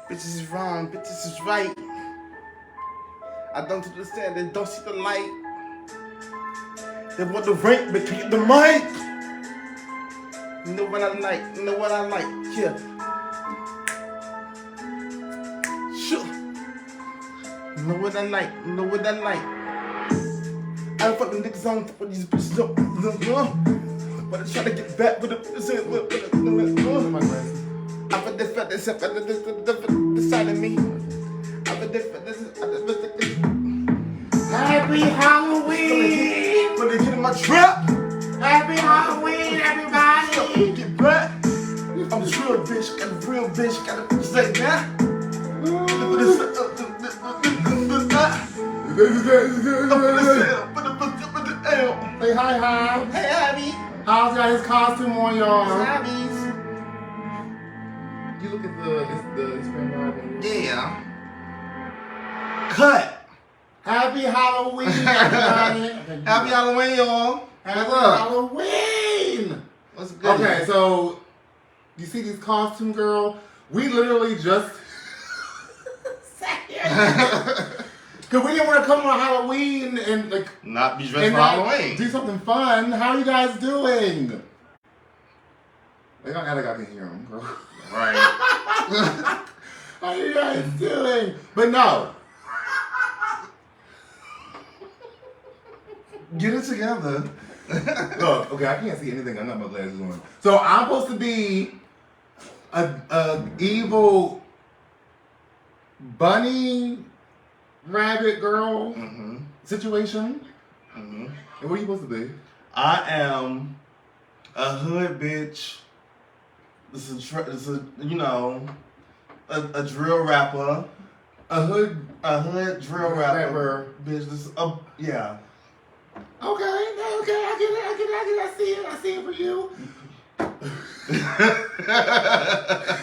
Bitches is wrong, bitches is right. I don't understand, they don't see the light. They want the rank, but can't get the mic. You know what I like, you know what I like, yeah. Sure. You know what I like, you know what I like. I don't fucking niggas on top of these bitches up. But I try to get back with the I put this fat this side of me. I put this Happy Halloween! But they get in my trap. Happy Halloween, everybody! Get back. I'm a real bitch, got a real bitch, got a bitch like that. Say hi, hi. Hey, Abby. How's got his costume on, y'all? Abby's. You look at the screen right. Yeah. Cut. Happy Halloween, everybody! Happy Halloween, y'all. Happy What's up? Halloween! What's good? Okay, so you see these costume girl? We literally just sat here. Cause we didn't want to come on Halloween and like not be dressed and for Halloween. do something fun. How are you guys doing? They don't act like I can hear them, girl. Right. How are you guys doing? But no. Get it together. Look, okay, I can't see anything. I got my glasses on. So I'm supposed to be a evil bunny rabbit girl situation. And what are you supposed to be? I am a hood bitch. This is you know, a drill rapper. A hood drill rapper. Bitch, this yeah. Okay, I get it. I see it for you.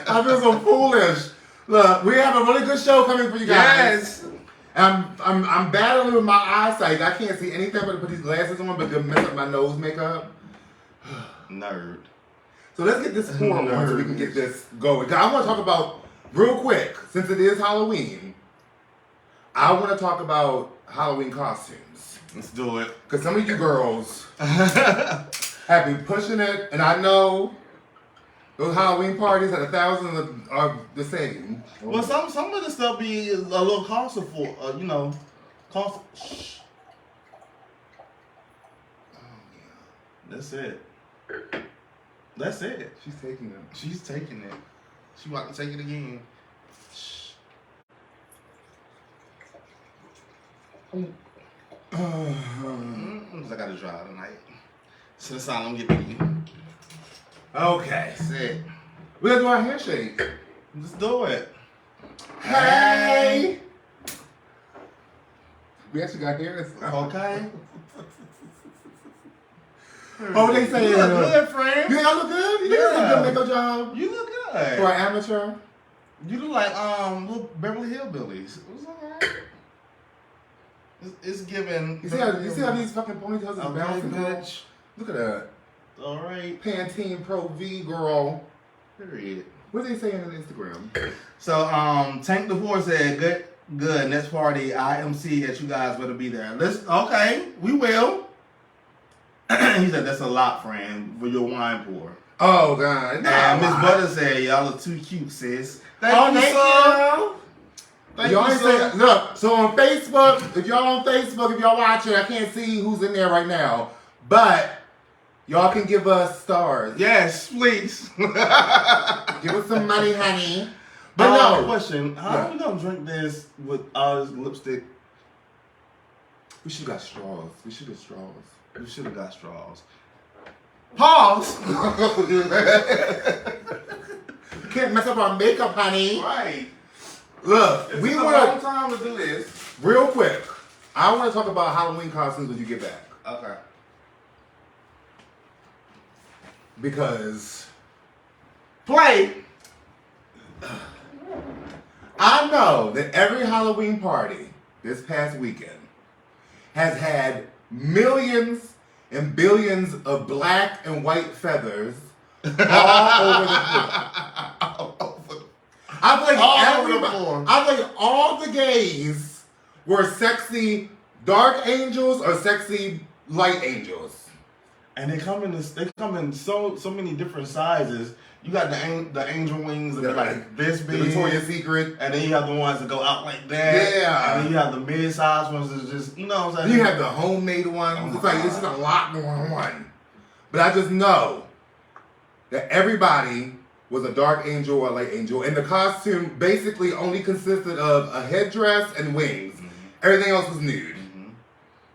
I feel so foolish. Look, we have a really good show coming for you guys. Yes. I'm battling with my eyesight. I can't see anything but to put these glasses on, but to mess up my nose makeup. Nerd. So let's get this forward so we can get this going. I want to talk about, real quick, since it is Halloween, I want to talk about Halloween costumes. Let's do it. Because some of you girls have been pushing it, and I know those Halloween parties at 1,000 are the same. Well, some of the stuff be a little costly for, you know, cost. Shh. Oh, yeah. That's it. That's it. She's taking it. She's taking it. She about to take it again. Shh. I gotta drive tonight. So that's all I'm giving you. Okay. That's it. We gotta do our handshake. Let's do it. Hey! We actually got hair. Okay. Oh, they say you look good, friend. You think I look good? You think I did a good makeup job? You look good. For an amateur? You look like little Beverly Hillbillies. It was alright. It's giving. You see how these fucking ponytails are bouncing, bitch? Look at that. Alright. Pantene Pro V girl. Period. What are they saying on Instagram? So Tank the Horse said, good. Next party, IMC that you guys better be there. Okay, we will. He said that's a lot, friend, for your wine pour. Oh God. And Miss Butter said, y'all are too cute, sis. Thank you. Y'all ain't say, look, so on Facebook, if y'all watching, I can't see who's in there right now, but y'all can give us stars. Yes, please. Give us some money, honey. But no. Question, how are we going to drink this with all this lipstick? We should have got straws. We should have got straws. Pause. Can't mess up our makeup, honey. Right. Look, we want a long time to do this. Real quick, I want to talk about Halloween costumes when you get back. Okay. Because play. I know that every Halloween party this past weekend has had millions and billions of black and white feathers all over the floor. I think all the gays were sexy dark angels or sexy light angels. And they come in so many different sizes. You got the angel wings that are like this big, the Victoria's Secret, and then you have the ones that go out like that. Yeah, and then you have the mid-size ones that's just what I'm saying. You have the homemade ones. Oh it's like this is a lot going on. But I just know that everybody was a dark angel or a light angel, and the costume basically only consisted of a headdress and wings. Mm-hmm. Everything else was nude. Mm-hmm.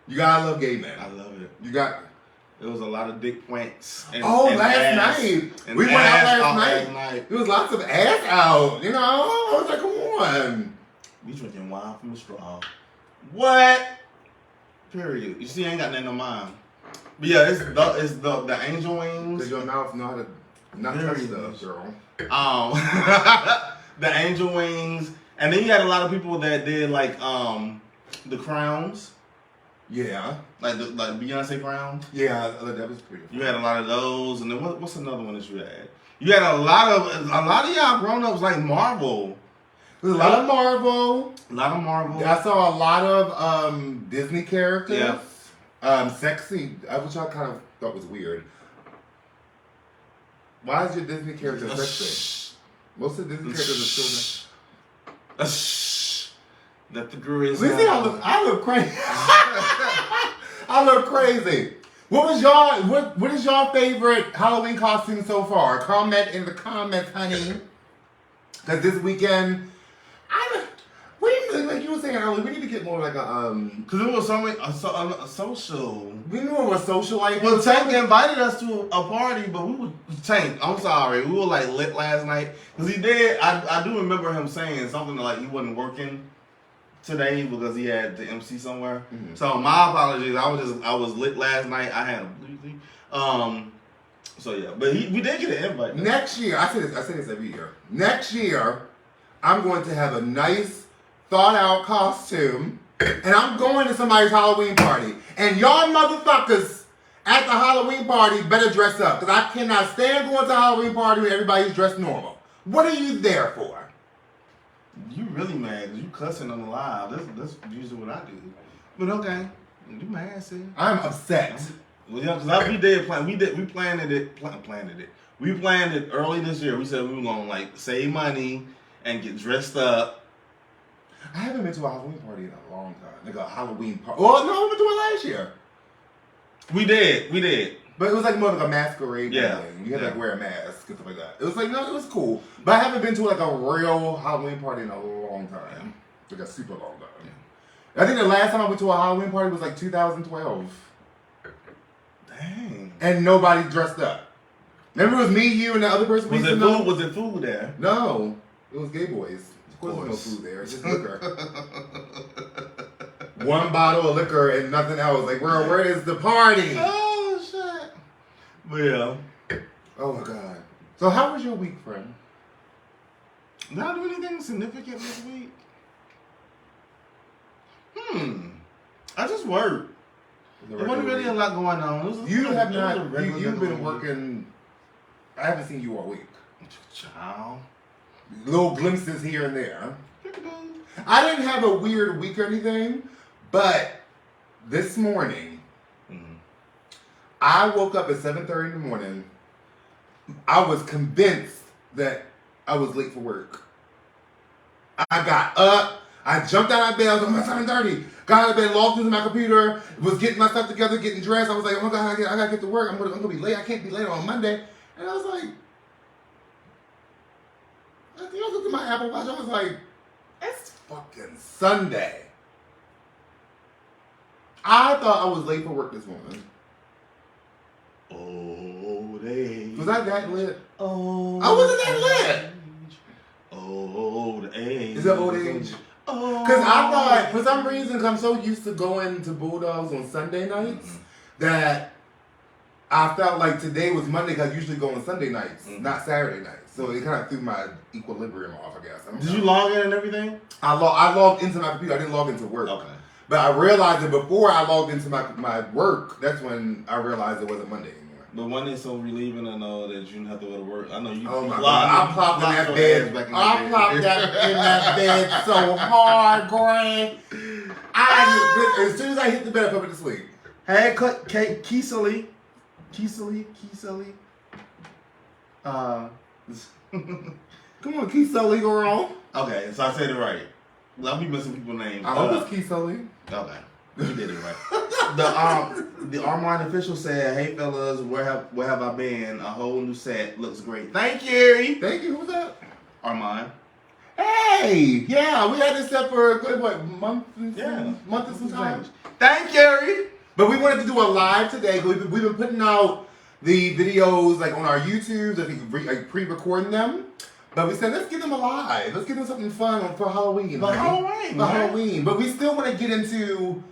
You gotta love gay men. I love it. You got. There was a lot of dick points. Last night. We went out last night. There was lots of ass out. You know, I was like, come on. We drinking wine from a straw. What? Period. You see, I ain't got nothing on mine. But yeah, it's the angel wings. Does your mouth know how to not touch stuff, girl? The angel wings, and then you had a lot of people that did like the crowns. Yeah, like Beyonce crowns. Yeah, that was pretty. You had a lot of those, and then what's another one that you had? You had a lot of y'all grown ups like Marvel. There's a lot of Marvel. A lot of Marvel. I saw a lot of Disney characters. Yeah. Sexy, which I kind of thought was weird. Why is your Disney character sexy? Most of the Disney characters are still. Let the girls. See, I look crazy. I look crazy. What is your favorite Halloween costume so far? Comment in the comments, honey. Because this weekend, like you were saying earlier, we need to get more like a because it was a social. We knew it was social. Like, well, Tank invited us to a party, but we were Tank. I'm sorry, we were like lit last night because he did. I do remember him saying something like he wasn't working today because he had to MC somewhere. Mm-hmm. So my apologies. I was lit last night. I had a blue. So yeah, but we did get an invite. Next year, I say this every year. Next year, I'm going to have a nice, thought out costume, and I'm going to somebody's Halloween party. And y'all motherfuckers at the Halloween party better dress up, because I cannot stand going to a Halloween party when everybody's dressed normal. What are you there for? You really mad because you cussing on the live. That's usually what I do. But okay, you mad, see? I'm upset. Well, yeah, because we did plan. We planned it. We planned it early this year. We said we were gonna like save money and get dressed up. I haven't been to a Halloween party in a long time. Like a Halloween party. Oh no, we went to it last year. We did. But it was like more like a masquerade thing. You had to like wear a mask and stuff like that. It was like, no, it was cool. But I haven't been to like a real Halloween party in a long time. Like a super long time. I think the last time I went to a Halloween party was like 2012. Dang. And nobody dressed up. Remember it was me, you, and the other person? Was it food? Was it food there? No. It was gay boys. Of course there's no food there. It's just liquor. One bottle of liquor and nothing else. Like, where is the party? Oh, shit. But yeah. Oh, my God. So how was your week, friend? Did I do anything significant this week? I just worked. There wasn't really a lot going on. You've been working. I haven't seen you all week. Child. Little glimpses here and there. I didn't have a weird week or anything, but this morning, I woke up at 7:30 in the morning. I was convinced that I was late for work. I got up. I jumped out of bed. I was like, 7:30. Got out of bed, logged into my computer, was getting my stuff together, getting dressed. I was like, oh my God, I gotta get to work. I'm gonna be late. I can't be late on Monday. And I was like, I looked at my Apple Watch. I was like, it's fucking Sunday. I thought I was late for work this morning. Old age. Was I that lit? Old I wasn't that lit. Old age. Is that old age? Because I thought, for some reason, because I'm so used to going to Bulldogs on Sunday nights, that I felt like today was Monday because I usually go on Sunday nights, not Saturday nights. So it kind of threw my equilibrium off, I guess. Did you log in and everything? I logged into my computer. I didn't log into work. Okay. But I realized that before I logged into my work, that's when I realized it wasn't Monday anymore. But one is so relieving to know that you didn't have to go to work. I know you. Oh my God! I plopped in that bed. I plopped in that bed so hard, Gray. As soon as I hit the bed, I put it to sleep. Hey, Keesley. Come on, Keith Sully, girl. Okay, so I said it right. I'll be missing people's names. I hope it's Keith Sully. Okay, you did it right. The Armand official said, "Hey fellas, where have I been? A whole new set looks great. Thank you. Thank you. Who's that? Armand. Hey, yeah, we had this set for a good month and some time. Thank you. But we wanted to do a live today. We've been putting out the videos like on our YouTubes. I think like pre-recording them. But we said let's get them alive. Let's give them something fun for Halloween. Halloween. But we still want to get into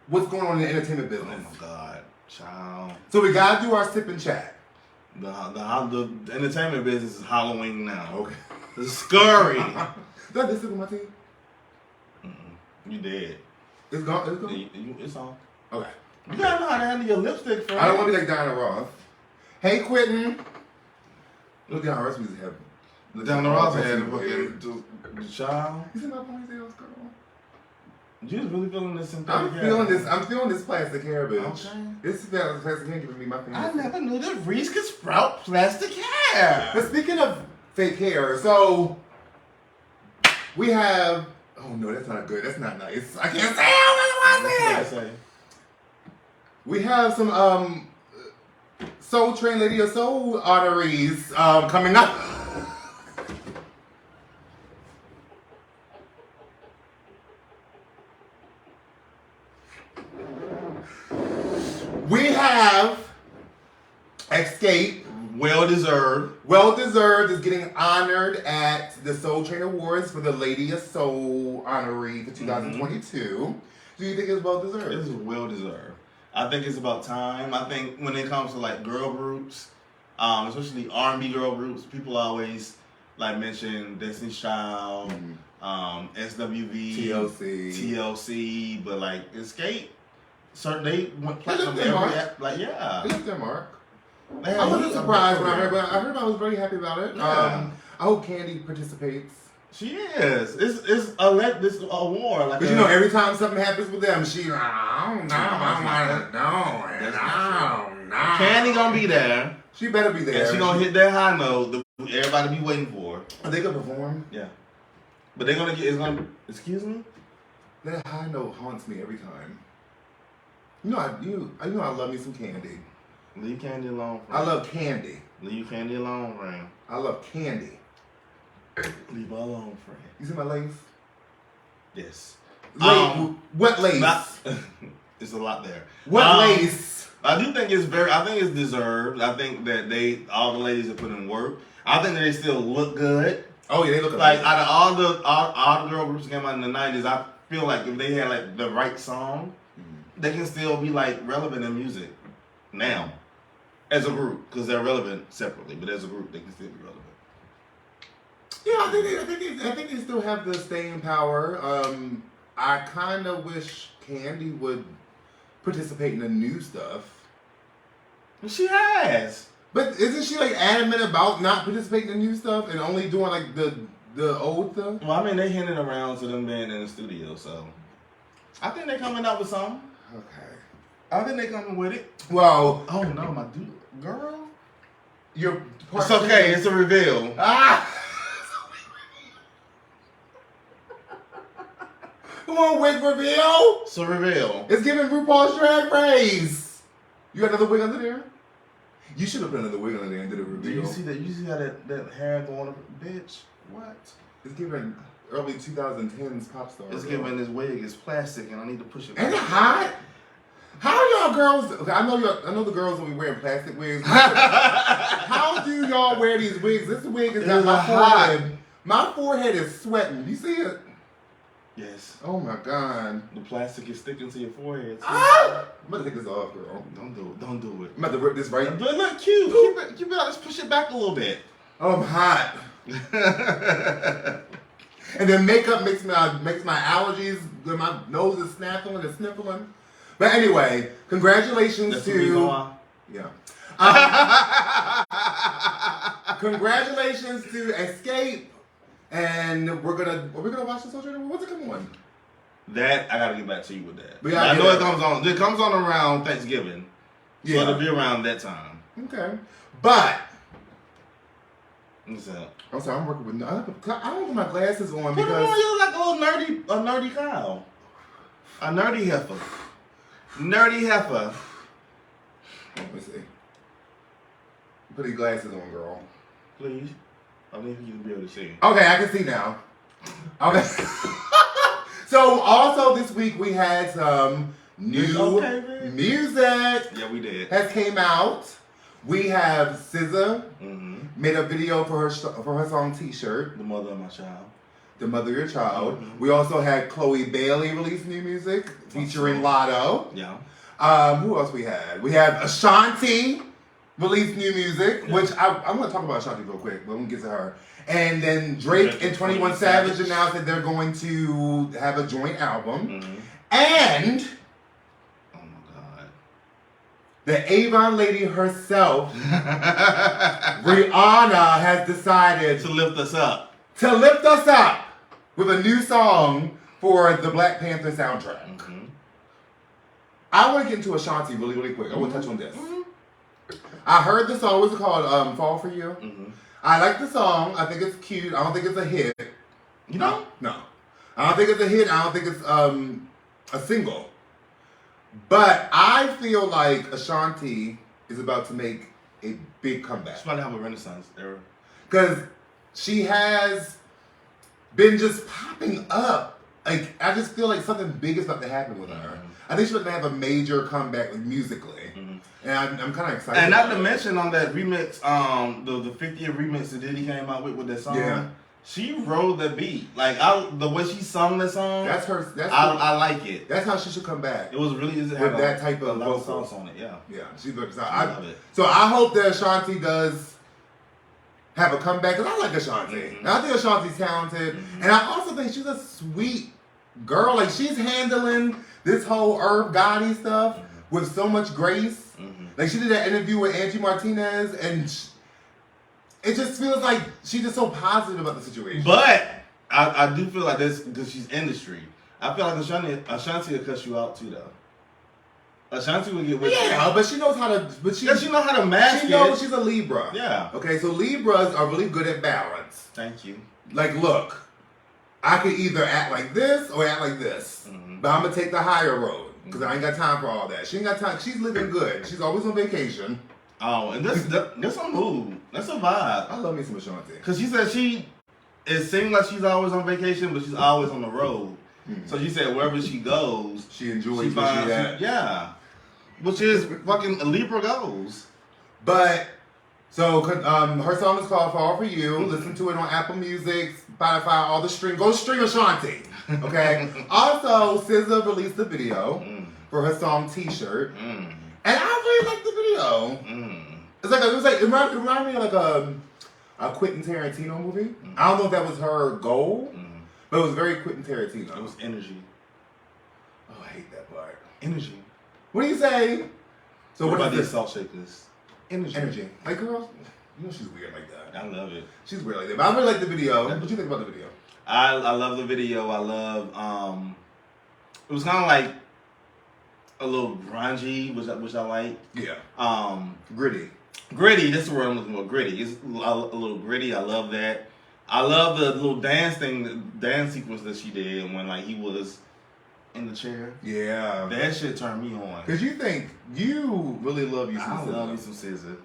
what's going on in the entertainment business. Oh my God, child. So we gotta do our sip and chat. The entertainment business is Halloween now. Okay. It's scary. Did I just sip on my tea? You did. It's gone. It's gone. It's on. Okay. You gotta know how to handle your lipstick, friend. I don't want to be like Diana Ross. Hey, Quentin. Look, Diana Ross music heavy. Diana Ross had a fucking child. You see my ponytails, girl? You just really feeling this I'm feeling this plastic hair, bitch. Okay. This plastic hair giving me my thing. I never knew that Reese could sprout plastic hair. But speaking of fake hair, so we have. Oh no, that's not good. That's not nice. I can't say it. What we have some Soul Train Lady of Soul honorees coming up. We have Escape. Well deserved. Well deserved is getting honored at the Soul Train Awards for the Lady of Soul honoree for 2022. Do you think it's well deserved? It's well deserved. I think it's about time. I think when it comes to like girl groups, especially R&B girl groups, people always like mention Destiny's Child, SWV, TLC, but like Escape, they went platinum every like yeah. They left their mark. I wasn't surprised when I heard, but I was very happy about it. Yeah. I hope Candy participates. She is. It's a award. Like but you know, every time something happens with them, she I don't know. Candy gonna be there. She better be there. And she gonna hit that high note that everybody be waiting for. Are they gonna perform? Yeah. But they're gonna get. Excuse me. That high note haunts me every time. You know, I love me some Candy. Leave Candy alone, friend. I love Candy. Leave Candy alone, friend. I love Candy. Leave her alone, friend. You see my lace? Yes. What lace? It's a lot there. What lace? I do think I think it's deserved. I think that all the ladies have put in work. I think that they still look good. Oh yeah, they look like out of all the girl groups that came out in the 90s, I feel like if they had like the right song, they can still be like relevant in music now. As a group, because they're relevant separately, but as a group, they can still be relevant. Yeah, I think they still have the staying power. I kind of wish Candy would participate in the new stuff. She has. But isn't she like adamant about not participating in new stuff and only doing like the old stuff? Well, I mean, they hinted around to them being in the studio, so I think they're coming up with something. Okay. I think they're coming with it. Well, oh no, my dude, girl. It's okay. It's a reveal. Come on, wig reveal. It's a reveal. It's giving RuPaul's Drag Race. You got another wig under there? You should have put another wig under there and did a reveal. Do you see that? You see how that hair going up? Bitch, what? It's giving early 2010s pop star. It's giving this wig is plastic and I need to push it. Ain't it hot? How y'all girls? Okay, I know the girls will be wearing plastic wigs. How do y'all wear these wigs? This wig is got my forehead. My forehead is sweating. You see it? Yes. Oh my god. The plastic is sticking to your forehead. I'm about to take this off, girl. Don't do it. Don't do it. I'm about to rip this right. But it look cute. Keep it. Let's push it back a little bit. Oh, I'm hot. And then makeup makes my allergies, my nose is snapping and sniffling. But anyway, congratulations That's the reason why. Yeah. Congratulations to Escape. And are we gonna watch this on Twitter? What's it come on? That I gotta get back to you with that. Yeah, I know it comes on. It comes on around Thanksgiving. Yeah. So it'll be around that time. Okay. But what's up? I'm sorry, I'm working with. I don't put my glasses on Put because them on, you look like a little nerdy cow. A nerdy heifer. Nerdy heifer. Let me see. Put these glasses on, girl. Please. I need you to be able to see. Okay, I can see now. Okay. So also this week we had some new music. Yeah, we did. Has came out. We have SZA made a video for her song T-shirt. The mother of my child. The mother of your child. We also had Chloe Bailey release new music featuring Lotto. Yeah. Who else we had? We had Ashanti release new music, which I'm going to talk about Ashanti real quick, but I'm going to get to her. And then Drake and 21 Savage announced that they're going to have a joint album. And oh my God, the Avon lady herself, Rihanna, has decided to lift us up. With a new song for the Black Panther soundtrack. I want to get into Ashanti really, really quick. I want to touch on this. I heard the song. What's it called? Fall For You? I like the song. I think it's cute. I don't think it's a hit. You know? No. I don't think it's a hit. I don't think it's a single. But I feel like Ashanti is about to make a big comeback. She's about to have a renaissance era. Because she has been just popping up. Like, I just feel like something big is about to happen with her. I think she's about to have a major comeback musically. And I'm kind of excited. And not to mention on that remix, the 50th remix that Diddy came out with that song. Yeah. She rode the beat. Like, the way she sung that song. That's her. I like it. That's how she should come back. It was really easy to with have that type of a lot of vocal. sauce on it. Yeah. Yeah. She looks. I love it. So I hope that Ashanti does have a comeback, because I like Ashanti. And I think Ashanti's talented. And I also think she's a sweet girl. Like, she's handling this whole Irv Gotti stuff with so much grace. Like, she did that interview with Angie Martinez, and it just feels like she's just so positive about the situation. But I do feel like this, because she's industry. I feel like Ashanti will cuss you out too, though. Ashanti will get with you. Yeah, but she knows how to. But she knows how to mask it. She knows she's a Libra. Yeah. Okay, so Libras are really good at balance. Thank you. Like, look, I could either act like this or act like this, but I'm gonna take the higher road. Because I ain't got time for all that. She ain't got time. She's living good. She's always on vacation. Oh, and that's a mood. That's a vibe. I love me some Ashanti. Because she said it seems like she's always on vacation, but she's always on the road. So she said wherever she goes, she enjoys where she at. Yeah. Which is fucking Libra goes. But, so her song is called Fall For You. Listen to it on Apple Music, Spotify, all the stream. Go stream Ashanti. Okay? Also, SZA released a video for her song T-shirt. And I really like the video. It reminded me of like a Quentin Tarantino movie. I don't know if that was her goal, but it was very Quentin Tarantino. It was energy. Oh, I hate that part. Energy. What do you say? So what about is these salt shakers? Energy. Like, girl, you know she's weird like that. I love it. She's weird like that. But I really like the video. What do you think about the video? I love the video. I love it was kind of like a little grungy, which I like. Yeah. Gritty. Gritty, that's the word I'm looking for. Gritty. It's a little gritty. I love that. I love the little dance sequence that she did when like he was in the chair. Yeah. That shit turned me on. Cause you really love you some I SZA. love me some SZA.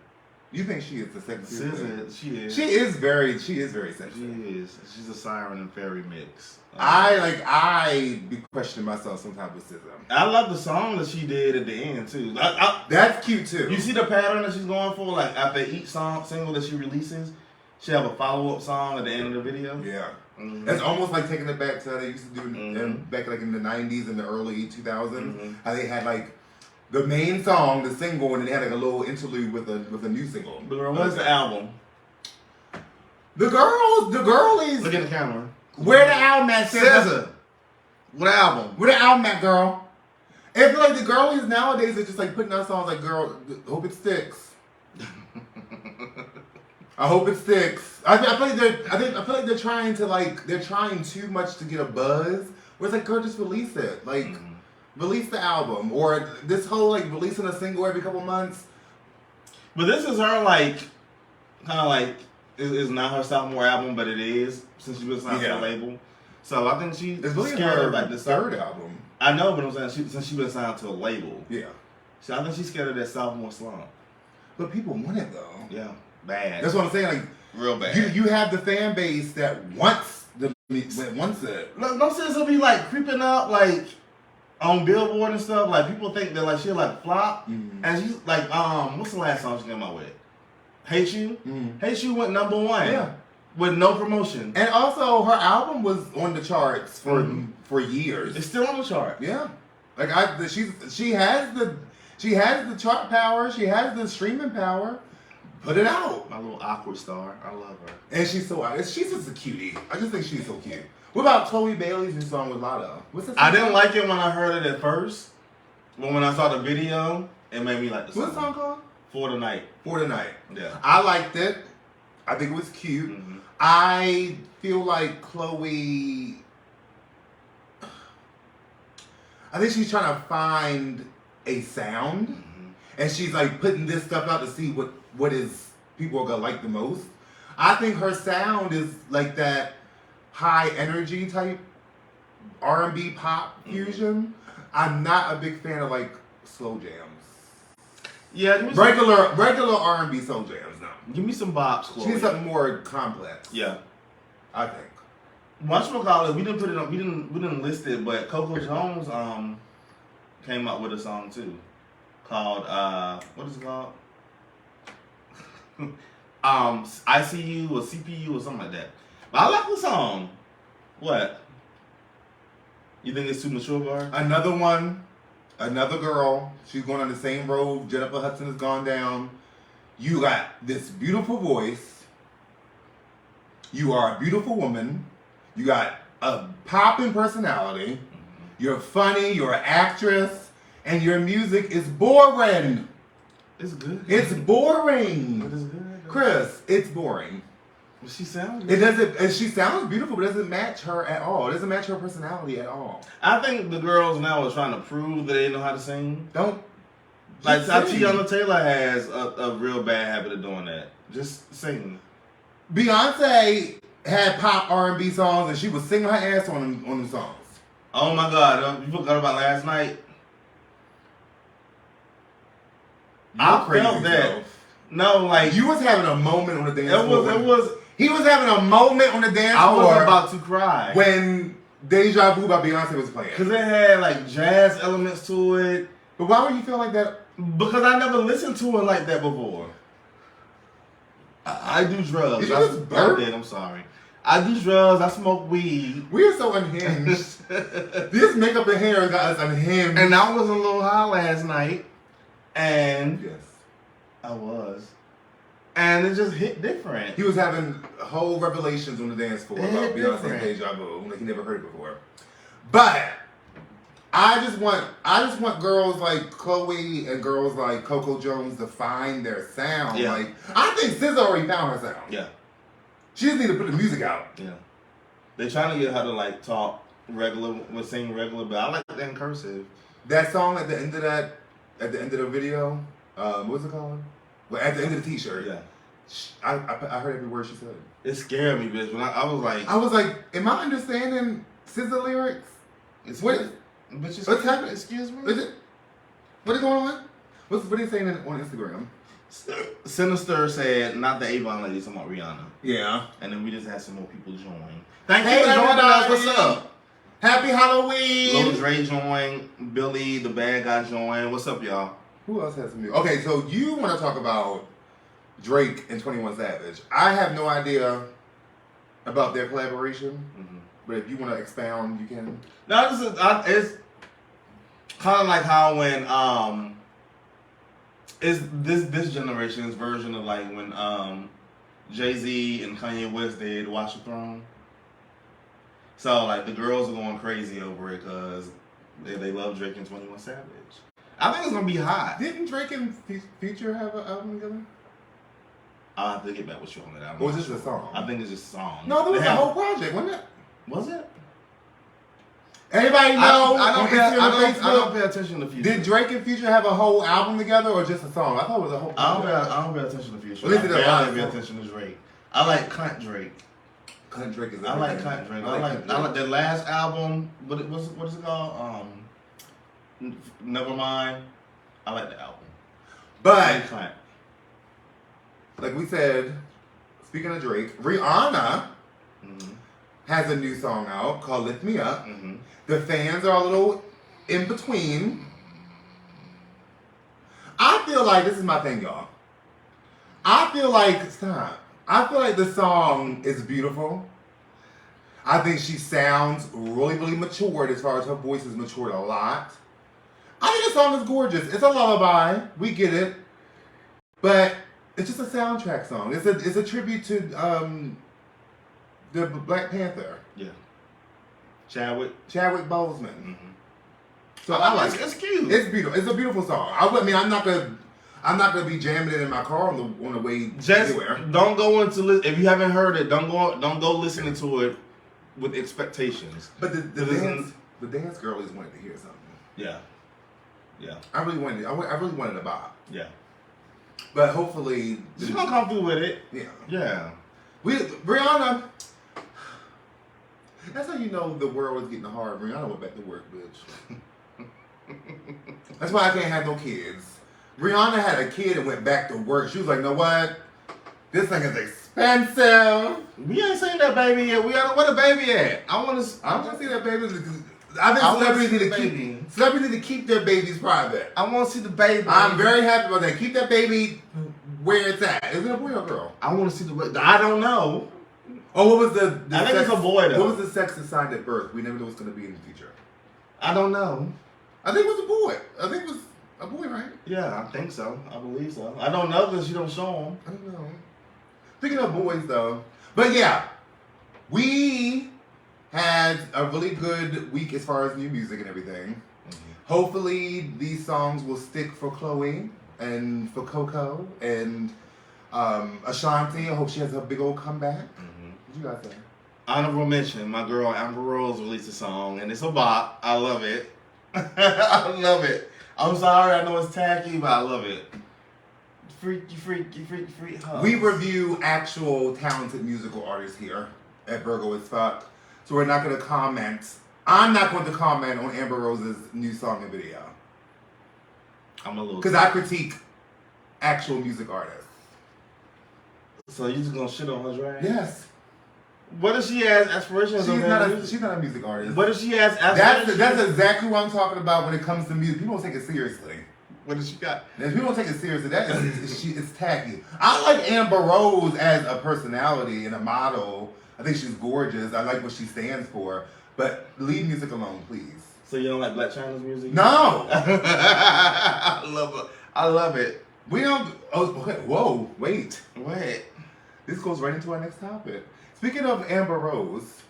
You think she is the sexy? SZA, she is. She is very sexy. She is. She's a siren and fairy mix. I be questioning myself sometimes with SZA. I love the song that she did at the end too. That's cute too. You see the pattern that she's going for? Like after each single that she releases, she have a follow-up song at the end of the video. Yeah. That's almost like taking it back to how they used to do back like in the 90s and the early 2000s. How they had like the main song, the single, and then they had like a little interlude with a new single. But what's the album? The girlies. Look at the camera. Where the album at, SZA? SZA. What album? Where the album at, girl? And I feel like the girlies nowadays are just like putting out songs like, girl, hope it sticks. I hope it sticks. I feel like they're trying to they're trying too much to get a buzz. Where it's like, girl, just release it. Like, release the album. Or this whole like releasing a single every couple months. But this is her like, kind of like, it's not her sophomore album, but it is since she's been signed to the label. So I think she's really scared her of like the third album. I know, but I'm saying since she's been signed to a label. Yeah. So I think she's scared of that sophomore slump. But people want it though. Yeah. Bad. That's what I'm saying. Like, real bad. You have the fan base that wants it. Look, no sense will be like creeping up like on Billboard and stuff. Like people think that like she'll like flop, and she's like, what's the last song she came out with? Hate You. Hate You went number 1. Yeah. With no promotion. And also, her album was on the charts for years. It's still on the chart. Yeah. Like she has the chart power. She has the streaming power. Put it out. My little awkward star. I love her. And she's just a cutie. I just think she's so cute. What about Chloe Bailey's new song with Lotto? What's that song? I didn't like it when I heard it at first. But when I saw the video, it made me like the song. What's the song called? For the Night. For the Night. Yeah. I liked it. I think it was cute. I feel like Chloe, I think she's trying to find a sound, and she's like putting this stuff out to see what is people are gonna like the most. I think her sound is like that high energy type R&B pop fusion. I'm not a big fan of like slow jams. Yeah, regular R&B slow jams. No, give me some bops, Chloe. She needs something more complex. Yeah, I think. Whatchamacallit, we didn't put it on. We didn't list it, but Coco Jones came up with a song too, called what is it called? ICU or CPU or something like that. But I like the song. What? You think it's too mature for her? Another one, another girl. She's going on the same road Jennifer Hudson has gone down. You got this beautiful voice. You are a beautiful woman. You got a popping personality. You're funny. You're an actress. And your music is boring. It's good. It's boring. It is good. Chris, it's boring. But she sounds good. It doesn't. And she sounds beautiful, but it doesn't match her at all. It doesn't match her personality at all. I think the girls now are trying to prove that they know how to sing. Don't. Like Tiana Taylor has a real bad habit of doing that. Just sing. Beyonce had pop R&B songs, and she was singing her ass on them songs. Oh my God! You forgot about last night. I felt that. No, like you was having a moment on the dance floor. It was. He was having a moment on the dance floor. I was about to cry when Deja Vu by Beyonce was playing. Because it had like jazz elements to it. But why would you feel like that? Because I never listened to it like that before. I do drugs. Did you just burp? I did. I'm sorry. I do drugs. I smoke weed. We are so unhinged. This makeup and hair got us unhinged. And I was a little high last night. And yes, I was. And it just hit different. He was having whole revelations on the dance floor about Beyonce's Deja Vu, like he never heard it before. But I just want girls like Chloe and girls like Coco Jones to find their sound. Yeah. Like I think SZA already found her sound. Yeah. She just need to put the music out. Yeah. They're trying to get her to like talk regular, sing regular, but I like that in cursive. That song at the end of the video, what was it called? Well, at the end of the T-shirt. Yeah. I heard every word she said. It scared me, bitch. When I was like, am I understanding SZA lyrics? What's happening? Excuse me? What is going on? What are you saying on Instagram? Sinister said, not the Avon lady, talking about Rihanna. Yeah. And then we just had some more people join. Thank you for joining us. What's up? Happy Halloween. Lil Dre joined. Billy, the bad guy, joined. What's up, y'all? Who else has some music? Okay, so you want to talk about Drake and 21 Savage. I have no idea about their collaboration, but if you want to expound, you can. No, it's kind of like how when it's this generation's version of like when Jay-Z and Kanye West did Watch the Throne. So like the girls are going crazy over it because they love Drake and 21 Savage. I think it's gonna be hot. Didn't Drake and Future have an album together? I'll have to get back with you on that. Or was this a song? I think it's just a song. No, there was a whole project, wasn't it? Was it? Anybody know? I don't pay attention to Future. Did Drake and Future have a whole album together or just a song? I thought it was a whole project. I don't pay attention to Future. Well, I barely pay attention to Drake. I like Cunt Drake. Cunt Drake is. I like Cunt Drake. I like the last album. What is it called? Nevermind. I like the album. But Cunt. Like we said, speaking of Drake, Rihanna has a new song out called "Lift Me Up." Mm-hmm. The fans are a little in between. I feel like this is my thing, y'all. I feel like the song is beautiful. I think she sounds really, really matured as far as her voice is matured a lot. I think the song is gorgeous. It's a lullaby. We get it. But it's just a soundtrack song. It's a tribute to the Black Panther. Yeah. Chadwick Boseman. Mm-hmm. So I like it. It's cute. It's beautiful. It's a beautiful song. I mean, I'm not gonna be jamming it in my car on the way anywhere. Don't go into if you haven't heard it. Don't go listening to it with expectations. But the dance girlies wanted to hear something. Yeah. I really wanted a bop. Yeah. But hopefully she's gonna come through with it. Yeah. Rihanna. That's how you know the world is getting hard. Rihanna went back to work, bitch. That's why I can't have no kids. Rihanna had a kid and went back to work. She was like, you know what? This thing is expensive. We ain't seen that baby yet. Where the baby at? I want to see that baby. I think celebrities need to keep their babies private. I want to see the baby. I'm very happy about that. Keep that baby where it's at. Is it a boy or a girl? I want to see the baby. I don't know. Oh, what was the I think it's a boy though. What was the sex assigned at birth? We never knew what's going to be in the future. I don't know. I think it was a boy. I think it was a boy, right? Yeah, I think so. I believe so. I don't know because you don't show them. I don't know. Speaking of boys, though. But yeah, we had a really good week as far as new music and everything. Mm-hmm. Hopefully, these songs will stick for Chloe and for Coco and Ashanti. I hope she has a big old comeback. Mm-hmm. What you guys say? Honorable mention, my girl Amber Rose released a song, and it's a bop. I love it. I love it. I'm sorry, I know it's tacky, but I love it. Freaky. Hugs. We review actual talented musical artists here at Virgo as Fuck, so we're not going to comment. I'm not going to comment on Amber Rose's new song and video. I'm a little... Because I critique actual music artists. So you just going to shit on her drag? Yes. What if she has aspirations? She's not a music artist. What if she has aspirations? That's exactly what I'm talking about when it comes to music. People don't take it seriously. What does she got? If people don't take it seriously, it's tacky. I like Amber Rose as a personality and a model. I think she's gorgeous. I like what she stands for. But leave music alone, please. So you don't like Black China's music? No. I love it. We don't. Oh, whoa! Wait. Wait. This goes right into our next topic. Speaking of Amber Rose,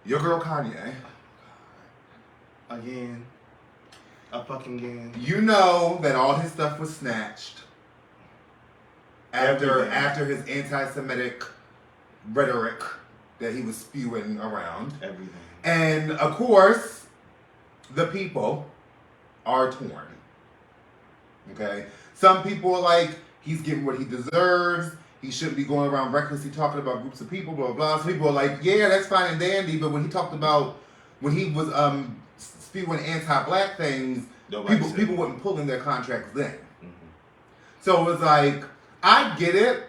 your girl Kanye. Again. A fucking again. You know that all his stuff was snatched after his anti-Semitic rhetoric that he was spewing around. Everything. And of course, the people are torn. Okay? Some people are like, he's getting what he deserves. He shouldn't be going around recklessly talking about groups of people, blah, blah, blah. Some people are like, yeah, that's fine and dandy. But when he was spewing anti-black things, people weren't pulling their contracts then. Mm-hmm. So it was like, I get it.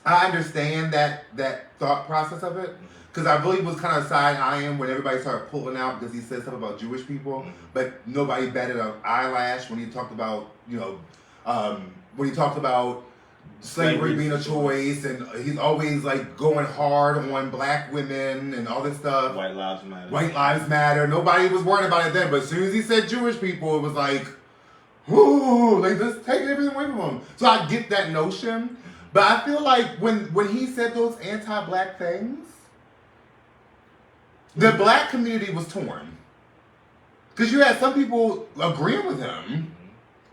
I understand that thought process of it. Because I really was kind of side-eyeing when everybody started pulling out because he said stuff about Jewish people. Mm-hmm. But nobody batted an eyelash when he talked about, when he talked about slavery being a choice, and he's always like going hard on black women and all this stuff. White Lives Matter. White Lives Matter. Nobody was worried about it then, but as soon as he said Jewish people, it was like, ooh, like just take everything away from him. So I get that notion, but I feel like when he said those anti-black things, The black community was torn. Because you had some people agreeing with him.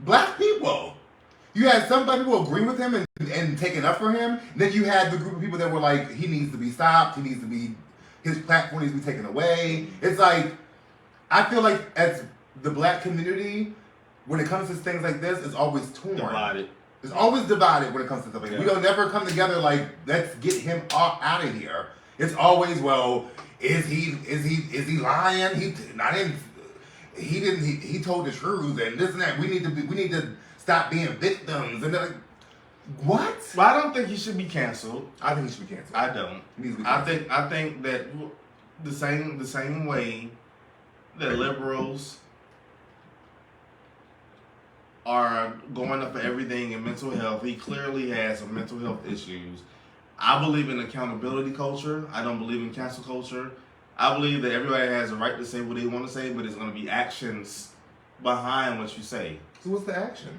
Black people. You had some black people agreeing with him and taking up for him. Then you had the group of people that were like, he needs to be stopped. He needs to be, his platform needs to be taken away. It's like, I feel like as the black community, when it comes to things like this, it's always torn. Divided. It's always divided when it comes to stuff like that. We don't never come together like, let's get him out of here. It's always, well, is he lying? He told the truth and this and that. We need to stop being victims. And they're like, what? Well, I don't think he should be canceled. I think he should be canceled. I don't. He needs to be canceled. I think that the same way that liberals are going up for everything in mental health, he clearly has some mental health issues. I believe in accountability culture. I don't believe in cancel culture. I believe that everybody has a right to say what they want to say, but it's going to be actions behind what you say. So what's the action?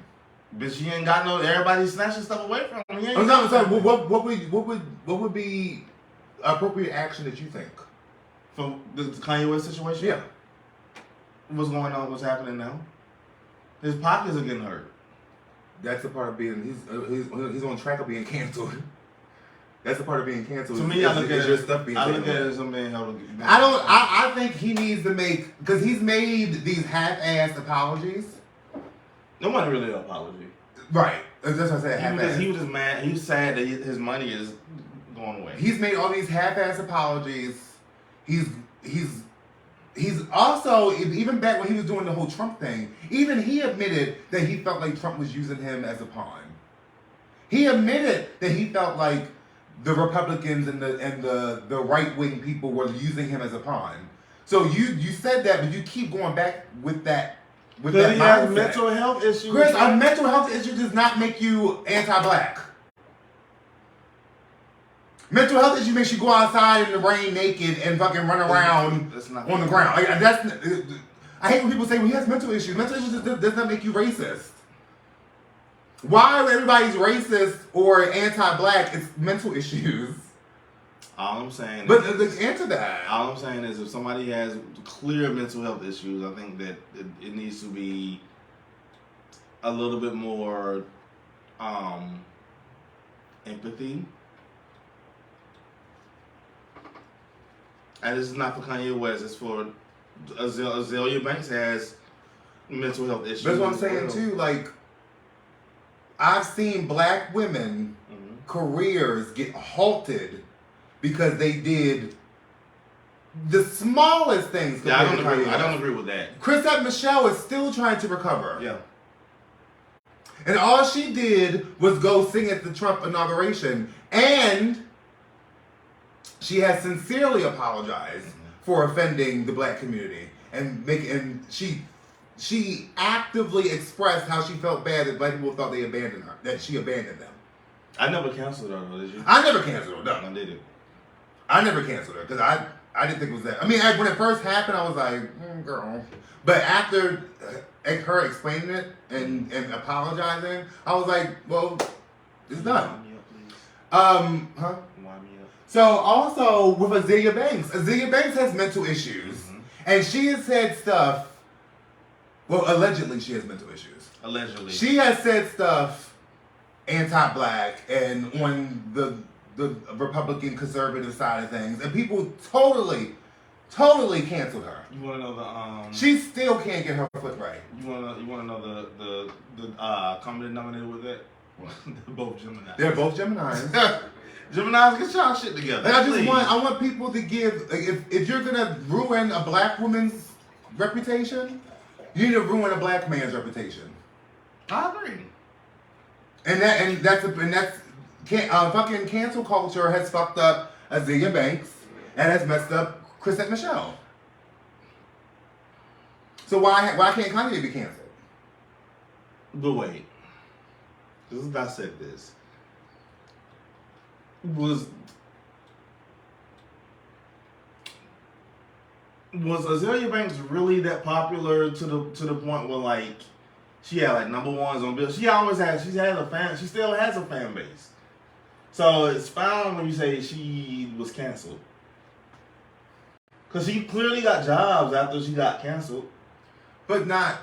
Bitch, you ain't got no. Everybody's snatching stuff away from him. I'm sorry. What would be appropriate action that you think? For the Kanye West situation? Yeah. What's going on? What's happening now? His pockets are getting hurt. That's the part of being. He's on track of being canceled. That's the part of being canceled. To me, I look at your stuff being. I look at it as something held. I think he needs to make, because he's made these half-assed apologies. No one really an apology. Right. That's what I said. Half-assed. He was just mad. He was sad that his money is going away. He's made all these half-assed apologies. He's also, even back when he was doing the whole Trump thing, even he admitted that he felt like Trump was using him as a pawn. He admitted that he felt like the Republicans and the right-wing people were using him as a pawn. So you said that, but you keep going back with that. Because he has mental health issues. Chris, a mental health issue does not make you anti-black. Mental health issue makes you go outside in the rain naked and fucking run around on the ground. Like, I hate when people say, well, he has mental issues. Mental issues does not make you racist. Why everybody's racist or anti-black? It's mental issues. All I'm saying answer that. All I'm saying is if somebody has clear mental health issues, I think that it needs to be a little bit more empathy. And this is not for Kanye West, it's for Azalea Banks has mental health issues. That's what I'm saying too. Like, I've seen black women careers get halted because they did the smallest things. Yeah, I don't agree with that. Chrisette Michelle is still trying to recover. Yeah. And all she did was go sing at the Trump inauguration, and she has sincerely apologized for offending the black community, and she actively expressed how she felt bad that black people thought they abandoned her, that she abandoned them. I never canceled her, though, did you? I never canceled her, no. I did it. I never canceled her, because I didn't think it was that. I mean, when it first happened, I was like, girl. But after her explaining it and apologizing, I was like, well, it's done. Wind me up, please. Wind me up. So also with Azalea Banks has mental issues, and she has said stuff. Well, allegedly she has mental issues. Allegedly, she has said stuff anti-black and on the Republican conservative side of things, and people totally canceled her. You want to know the She still can't get her foot right. You want to know the common denominator with that? They're both Geminis. They're both Geminis. Geminis, get y'all shit together. And I want people to give, if you're gonna ruin a black woman's reputation, you need to ruin a black man's reputation. I agree. Fucking cancel culture has fucked up Azalea Banks and has messed up Chrisette Michelle. So why can't Kanye be canceled? But wait, let's dissect this. Was Azalea Banks really that popular to the point where like she had like number ones on Bill? She still has a fan base. So it's fine when you say she was canceled. Because he clearly got jobs after she got canceled. But not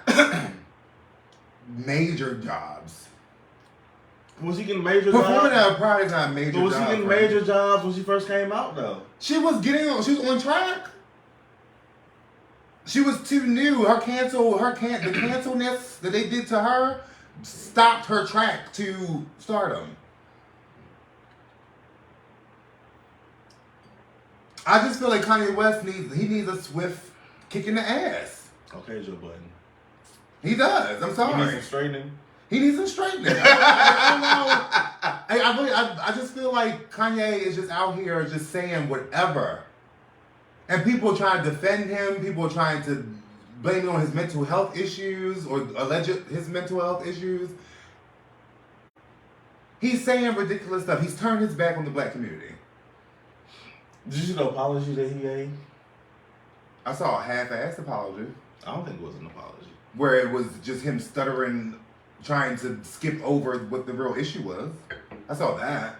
major jobs. Was he getting major Performing jobs? at a party is not a major But was job. she getting major jobs when she first came out, though? She was on track. She was too new. The cancelness that they did to her stopped her track to stardom. I just feel like Kanye West needs a swift kick in the ass. Okay, Joe Budden. He does. I'm sorry. He needs some straightening. He needs some straightening. I don't know. I just feel like Kanye is just out here just saying whatever. And people trying to defend him. People are trying to blame him on his mental health issues or his mental health issues. He's saying ridiculous stuff. He's turned his back on the black community. Did you see the apology that he gave? I saw a half-assed apology. I don't think it was an apology. Where it was just him stuttering, trying to skip over what the real issue was. I saw that.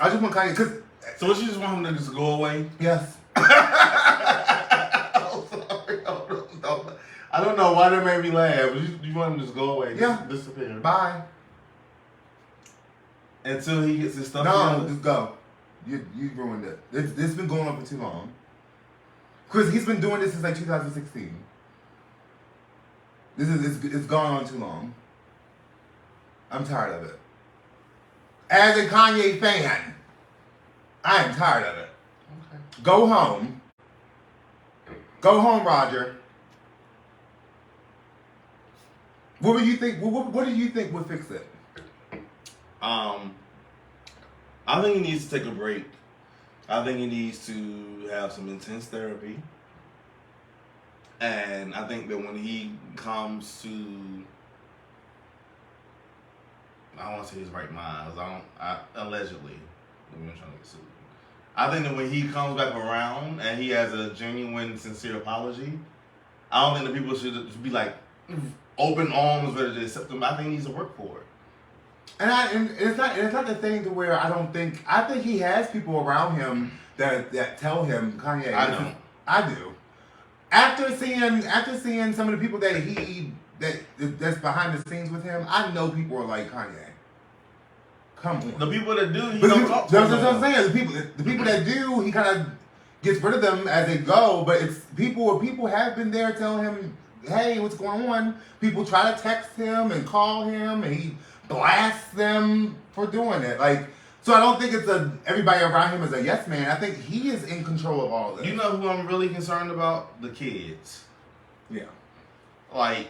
I just want Kanye, because... So what, you just want him to just go away? Yes. I'm sorry. I don't know why that made me laugh. You want him to just go away? Yeah. Disappear. Bye. Until he gets his stuff No, together? just go. You ruined it. It's been going on for too long. Because he's been doing this since like 2016. It's gone on too long. I'm tired of it. As a Kanye fan, I am tired of it. Okay. Go home. Go home, Roger. What do you think? What do you think would fix it? I think he needs to take a break. I think he needs to have some intense therapy. And I think that when he comes to, I don't want to say his right mind, allegedly, I'm trying to get sued. I think that when he comes back around and he has a genuine, sincere apology, I don't think that people should be like open arms ready to accept him. I think he needs to work for it. And it's not the thing to where I think he has people around him that tell him, Kanye. I know. I do. After seeing some of the people that's behind the scenes with him, I know people are like, Kanye, come on. The people that do, he don't talk to That's them. what I'm saying. The people that do, he kind of gets rid of them as they go. But it's people have been there telling him, hey, what's going on? People try to text him and call him, and he blasts them for doing it. Like, so I don't think it's everybody around him is a yes man. I think he is in control of all of this. You know who I'm really concerned about? The kids. Yeah. Like,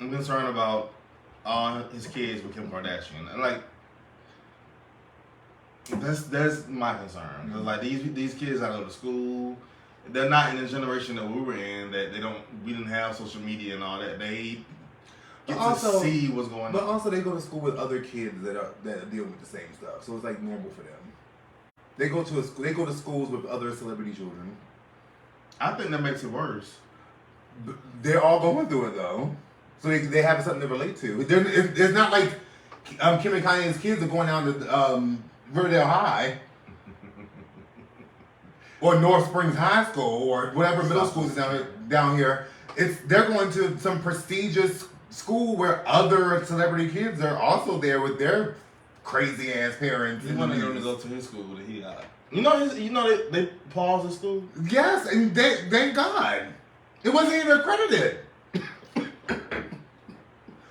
I'm concerned about all his kids with Kim Kardashian. And like, that's my concern. Cause like these kids that go to school, they're not in the generation that we were in. That we didn't have social media and all that. They get to see what's going on. But also, they go to school with other kids that deal with the same stuff, so it's like normal for them. They go to schools with other celebrity children. I think that makes it worse. They're all going through it though, so they have something to relate to. It's not like Kim and Kanye's kids are going down to Riverdale High or North Springs High School or whatever middle schools is down here. They're going to some prestigious school where other celebrity kids are also there with their crazy ass parents. You want them to go to his school that he got. You know they paused his school. Yes, and thank God, it wasn't even accredited.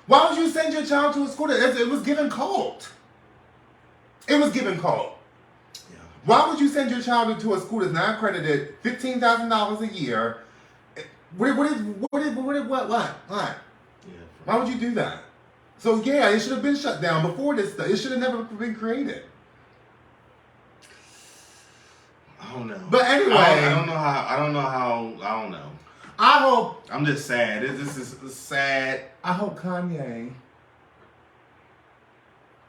Why would you send your child to a school it was given cult? It was given cult. Yeah. Why would you send your child to a school that's not accredited, $15,000 a year? What? Yeah. Why would you do that? So yeah, it should have been shut down before this stuff. It should have never been created. I don't know. But anyway, I don't know. I hope. I'm just sad. This is sad. I hope Kanye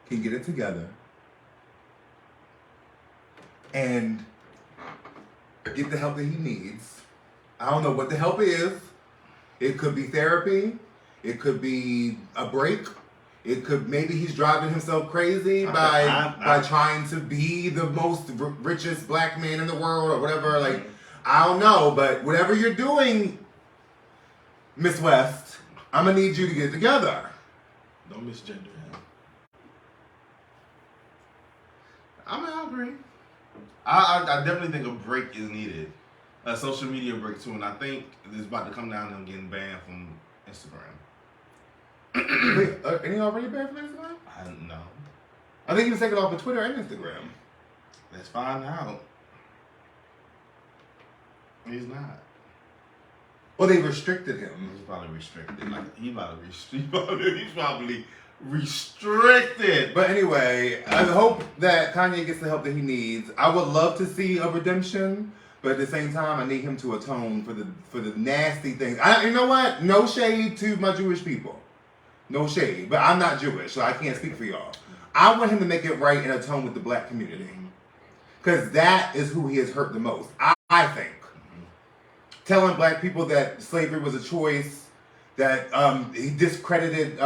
can get it together and get the help that he needs. I don't know what the help is. It could be therapy. It could be a break. It could maybe he's driving himself crazy by trying to be the most richest black man in the world or whatever. Like, I don't know, but whatever you're doing, Miss West, I'm gonna need you to get together. Don't misgender him. I agree. I definitely think a break is needed. A social media break too, and I think it's about to come down to him getting banned from Instagram. Ain't he already banned from Instagram? I don't know. I think he was taken off of Twitter and Instagram. Let's find out. He's not. Well, they restricted him. He's probably restricted. Like he's probably restricted. But anyway, I hope that Kanye gets the help that he needs. I would love to see a redemption, but at the same time, I need him to atone for the nasty things. You know what? No shade to my Jewish people. No shade. But I'm not Jewish, so I can't speak for y'all. I want him to make it right and atone with the black community. Because that is who he has hurt the most, I think. Telling black people that slavery was a choice, that he discredited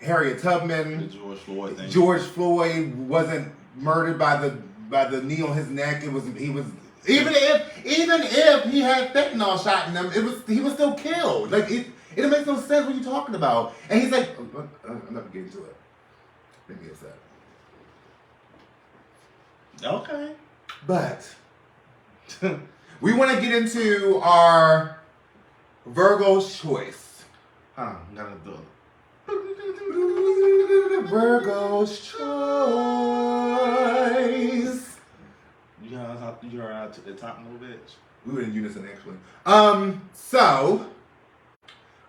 Harriet Tubman. The George Floyd thing. George Floyd wasn't murdered by the knee on his neck. Even if he had fentanyl shot in him, he was still killed. Like it makes no sense what you're talking about. And he's like, I'm not getting to it. Maybe it's that. Okay. But we want to get into our Virgo's choice. Gotta do it. Virgo's choice. You heard how I took the top a little bit? We were in unison actually. So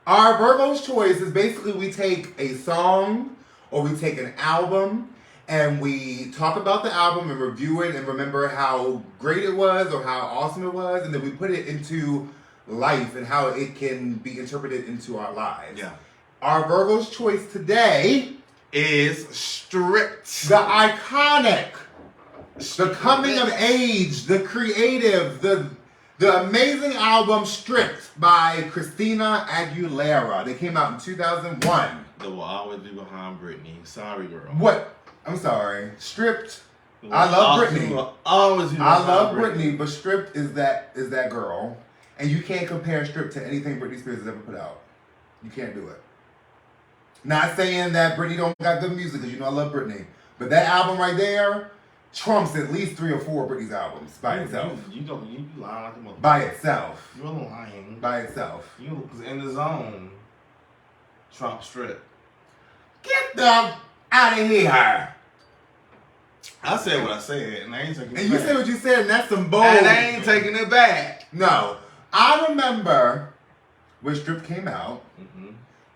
our Virgo's choice is basically we take a song or we take an album and we talk about the album and review it and remember how great it was or how awesome it was, and then we put it into life and how it can be interpreted into our lives. Yeah. Our Virgo's choice today is Stripped. The iconic, the coming of age, the creative, the amazing album Stripped by Christina Aguilera. They came out in 2001. They will always be behind Britney. Sorry, girl. What? I'm sorry. Stripped. I love Britney. Always be behind I love Britney, but Stripped is that girl. And you can't compare Stripped to anything Britney Spears has ever put out. You can't do it. Not saying that Britney don't got good music, because you know I love Britney. But that album right there trumps at least 3 or 4 Britney's albums by itself. You lying like a mother. By itself. You're lying. By itself. You was in the zone. Trump Stripped. Get the out of here. I said what I said, and I ain't taking it back. And you said what you said, and that's some bold. And I ain't taking it back. No. I remember when Stripped came out,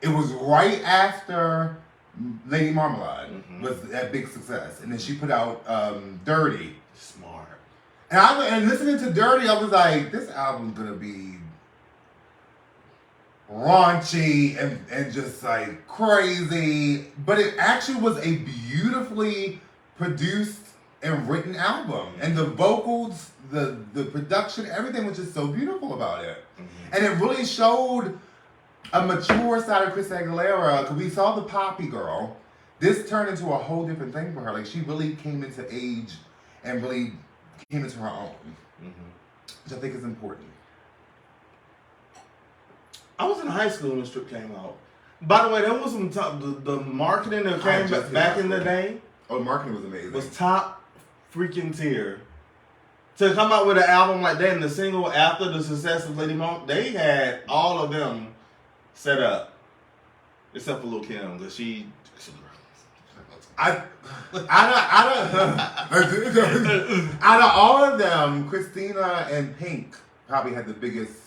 it was right after Lady Marmalade was that big success. And then she put out Dirty. Smart. And listening to Dirty, I was like, this album's going to be raunchy and just like crazy. But it actually was a beautifully produced and written album. And the vocals, the production, everything was just so beautiful about it. And it really showed a mature side of Christina Aguilera, because we saw the poppy girl. This turned into a whole different thing for her. Like, she really came into age and really came into her own, which I think is important. I was in high school when Stripped came out. By the way, there was some the marketing that came back in the day. Oh, the marketing was amazing. Was top freaking tier. To come out with an album like that and the single after the success of Lady Monk, they had all of them set up, except for Lil' Kim, because out of all of them, Christina and Pink probably had the biggest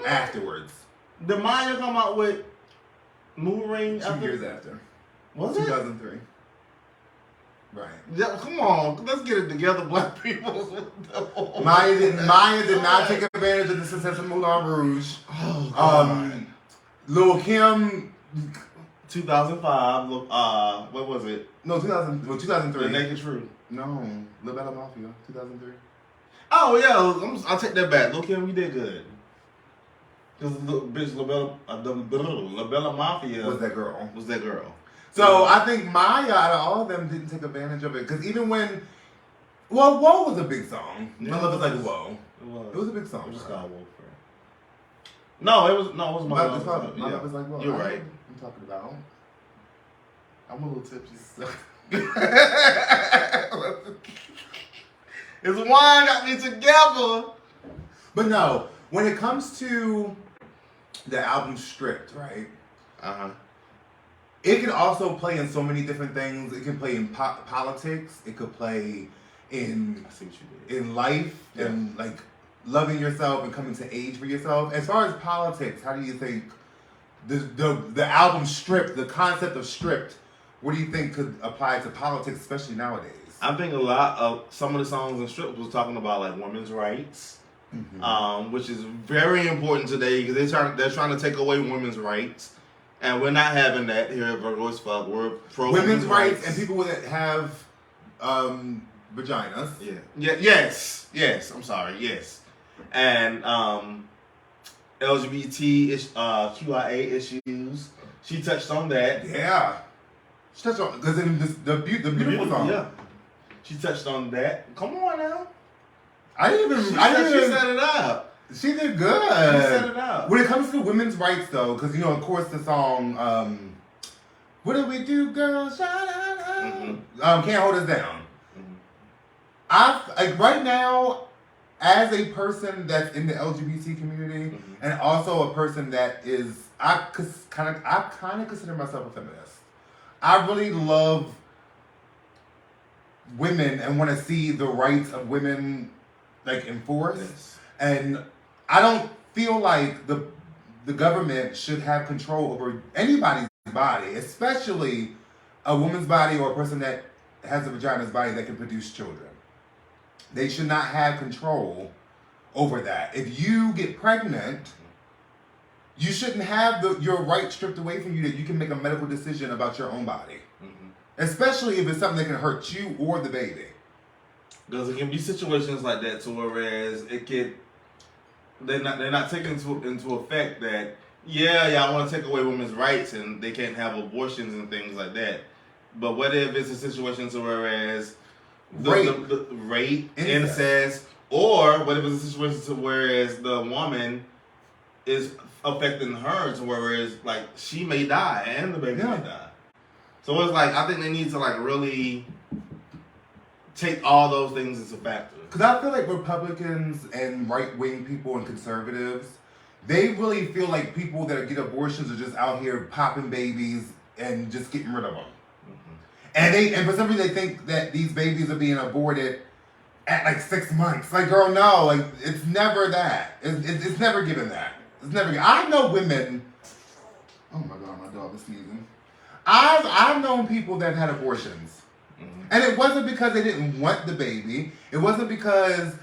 afterwards. Did Maya come out with Mood Ring 2 years after? Was it? 2003. Right. Yeah, come on, let's get it together, black people. Maya did not take advantage of the success of Moulin Rouge. Oh, God. Lil' Kim, 2005. What was it? No, 2003. The Naked Truth. No, Lil' Bella Mafia, 2003. Oh yeah, I'll take that back. Lil' Kim, you did good. Because the little bitch Labella Mafia Was that girl? Was that girl? So I think Maya, out of all of them, didn't take advantage of it. Because even when, well, "Whoa" was a big song. Yeah, My Love Is Like Whoa. It was a big song. It was called Whoa. No, it was My Love Is Like My Love Is Like Whoa. You're right. I'm talking about. I'm a little tipsy. It's wine got me together. But no, when it comes to the album Stripped, right? It can also play in so many different things. It can play in politics. It could play in life and like loving yourself and coming to age for yourself. As far as politics, how do you think the album Stripped, the concept of Stripped, what do you think could apply to politics, especially nowadays? I think a lot of some of the songs in Stripped was talking about like women's rights, which is very important today because they're trying to take away women's rights. And we're not having that here at Virgo as Fuck. We're pro women's rights and people that have vaginas. Yes. I'm sorry. Yes. And LGBT QIA issues. She touched on that. Yeah. She touched on because in the beautiful song. Yeah. She touched on that. Come on now. She set it up. She did good. She set it up. When it comes to women's rights, though, because of course, the song "What Do We Do, Girl?" Can't Hold Us Down. Right now, as a person that's in the LGBT community, and also a person that is, I kind of consider myself a feminist. I really love women and want to see the rights of women like enforced. Yes. And I don't feel like the government should have control over anybody's body, especially a woman's body or a person that has a vagina's body that can produce children. They should not have control over that. If you get pregnant, you shouldn't have your right stripped away from you that you can make a medical decision about your own body. Especially if it's something that can hurt you or the baby. Because it can be situations like that to whereas they're not taking into effect that y'all want to take away women's rights and they can't have abortions and things like that. But what if it's a situation to whereas the rape, incest, or what if it's a situation to whereas the woman is affecting her to whereas like she may die and the baby may die. So it's like I think they need to like really take all those things as a factor. Because I feel like Republicans and right-wing people and conservatives, they really feel like people that get abortions are just out here popping babies and just getting rid of them. And for some reason they think that these babies are being aborted at like 6 months. Like, girl, no, like it's never that. It's never given that. It's never. I know women. Oh my God, my dog is sneezing. I've known people that had abortions. And it wasn't because they didn't want the baby. It wasn't because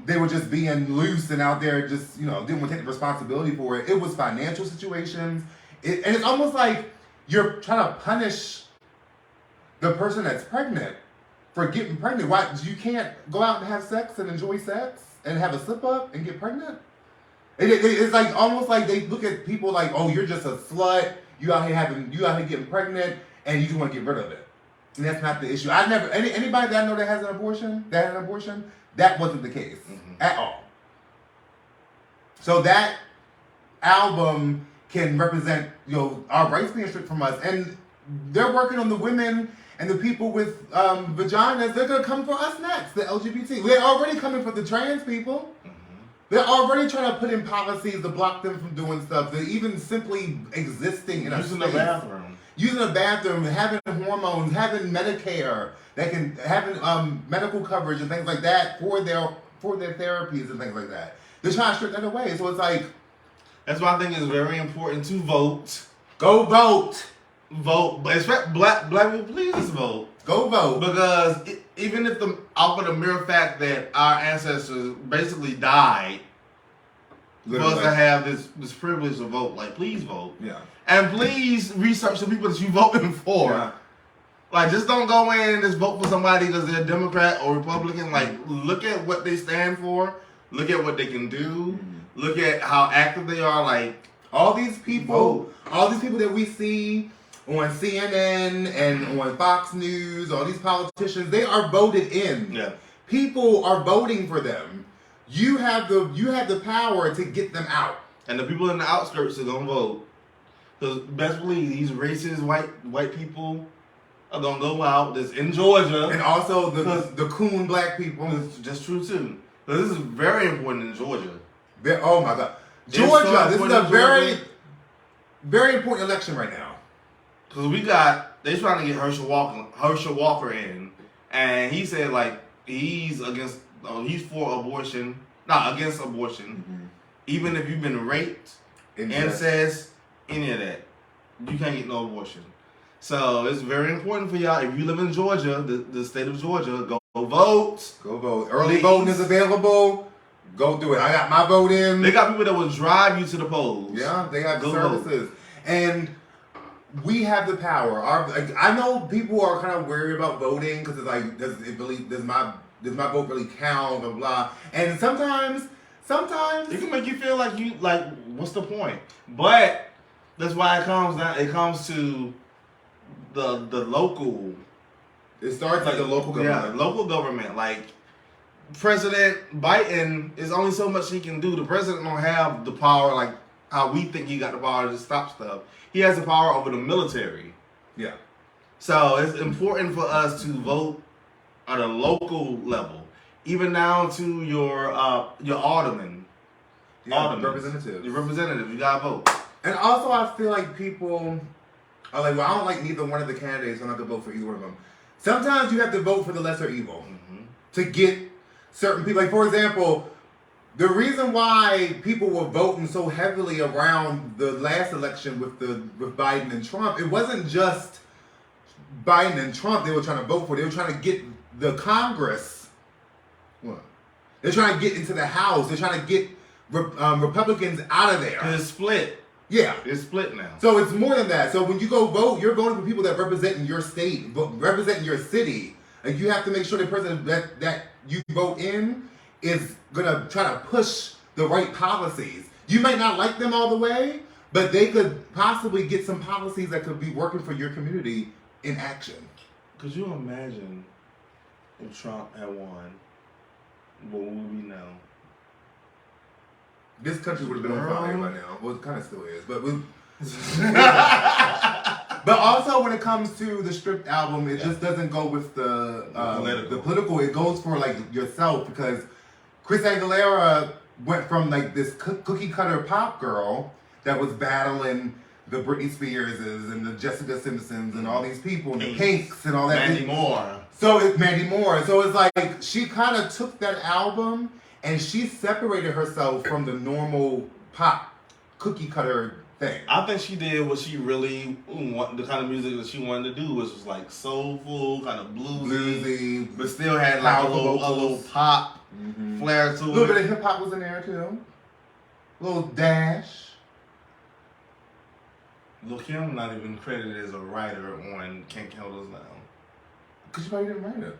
they were just being loose and out there just, didn't want to take the responsibility for it. It was financial situations. And it's almost like you're trying to punish the person that's pregnant for getting pregnant. Why? You can't go out and have sex and enjoy sex and have a slip up and get pregnant? It's like almost like they look at people like, oh, you're just a slut. You out here getting pregnant and you just want to get rid of it. And that's not the issue. Anybody that I know that had an abortion, that wasn't the case at all. So that album can represent, our rights being stripped from us. And they're working on the women and the people with vaginas. They're going to come for us next, the LGBT. They're already coming for the trans people. They're already trying to put in policies to block them from doing stuff. They're even simply existing in a space. Using a bathroom, having hormones, having Medicare, having medical coverage and things like that for their therapies and things like that. They're trying to strip that away. So it's like, that's why I think it's very important to vote. Go vote. Vote, but especially black people, please vote. Go vote. Because even if off of the mere fact that our ancestors basically died for us to have this privilege to vote, like please vote. Yeah. And please research the people that you're voting for. Yeah. Like, just don't go in and just vote for somebody because they're Democrat or Republican. Like, look at what they stand for. Look at what they can do. Look at how active they are. Like all these people that we see on CNN and on Fox News, all these politicians, they are voted in. Yeah. People are voting for them. You have the power to get them out. And the people in the outskirts are gonna vote. Because best believe these racist white people are gonna go out. That's in Georgia. And also the coon black people. That's just true too. But this is very important in Georgia. Oh my God. Georgia, this is a very, very important election right now. Because they trying to get Herschel Walker in. And he said like he's for abortion. Not against abortion. Mm-hmm. Even if you've been raped, incest, any of that, you can't get no abortion. So it's very important for y'all. If you live in Georgia, the state of Georgia, go vote. Go vote. Early voting is available. Go do it. I got my vote in. They got people that will drive you to the polls. Yeah, they have services. Vote. And we have the power. I know people are kind of worried about voting because it's like, does my vote really count? Blah blah. And sometimes it can make you feel like what's the point? But that's why it comes to the local. It starts at the local government. Yeah, local government. Like President Biden is only so much he can do. The president don't have the power like how we think he got the power to stop stuff. He has the power over the military. Yeah. So it's important for us to vote at a local level, even down to your alderman. Representatives. Your representative, you gotta vote. And also, I feel like people are like, well, I don't like neither one of the candidates, so I'm not gonna vote for either one of them. Sometimes you have to vote for the lesser evil to get certain people. Like, for example, the reason why people were voting so heavily around the last election with Biden and Trump, it wasn't just Biden and Trump they were trying to vote for. They were trying to get the Congress. What? They're trying to get into the House. They're trying to get Republicans out of there. It's split. Yeah. It's split now. So it's more than that. So when you go vote, you're voting for people that represent in your state, represent your city. And you have to make sure the person that you vote in is going to try to push the right policies. You might not like them all the way, but they could possibly get some policies that could be working for your community in action. Could you imagine if Trump had won? What would we know? This country would have been on fire by now. Well, it kind of still is, but but also when it comes to the Stripped album, it just doesn't go with the political. It goes for like yourself because Chris Aguilera went from like this cookie cutter pop girl that was battling the Britney Spearses and the Jessica Simpsons and all these people and the Pinks and all that. Mandy Moore. So it's like she kind of took that album and she separated herself from the normal pop cookie cutter thing. I think she did what she really wanted. The kind of music that she wanted to do was like soulful, kind of bluesy, but still had like a little pop flair to it. A little bit of hip hop was in there too. A little dash. Lil' Kim not even credited as a writer on Can't Count Us Down. Because you probably didn't write it.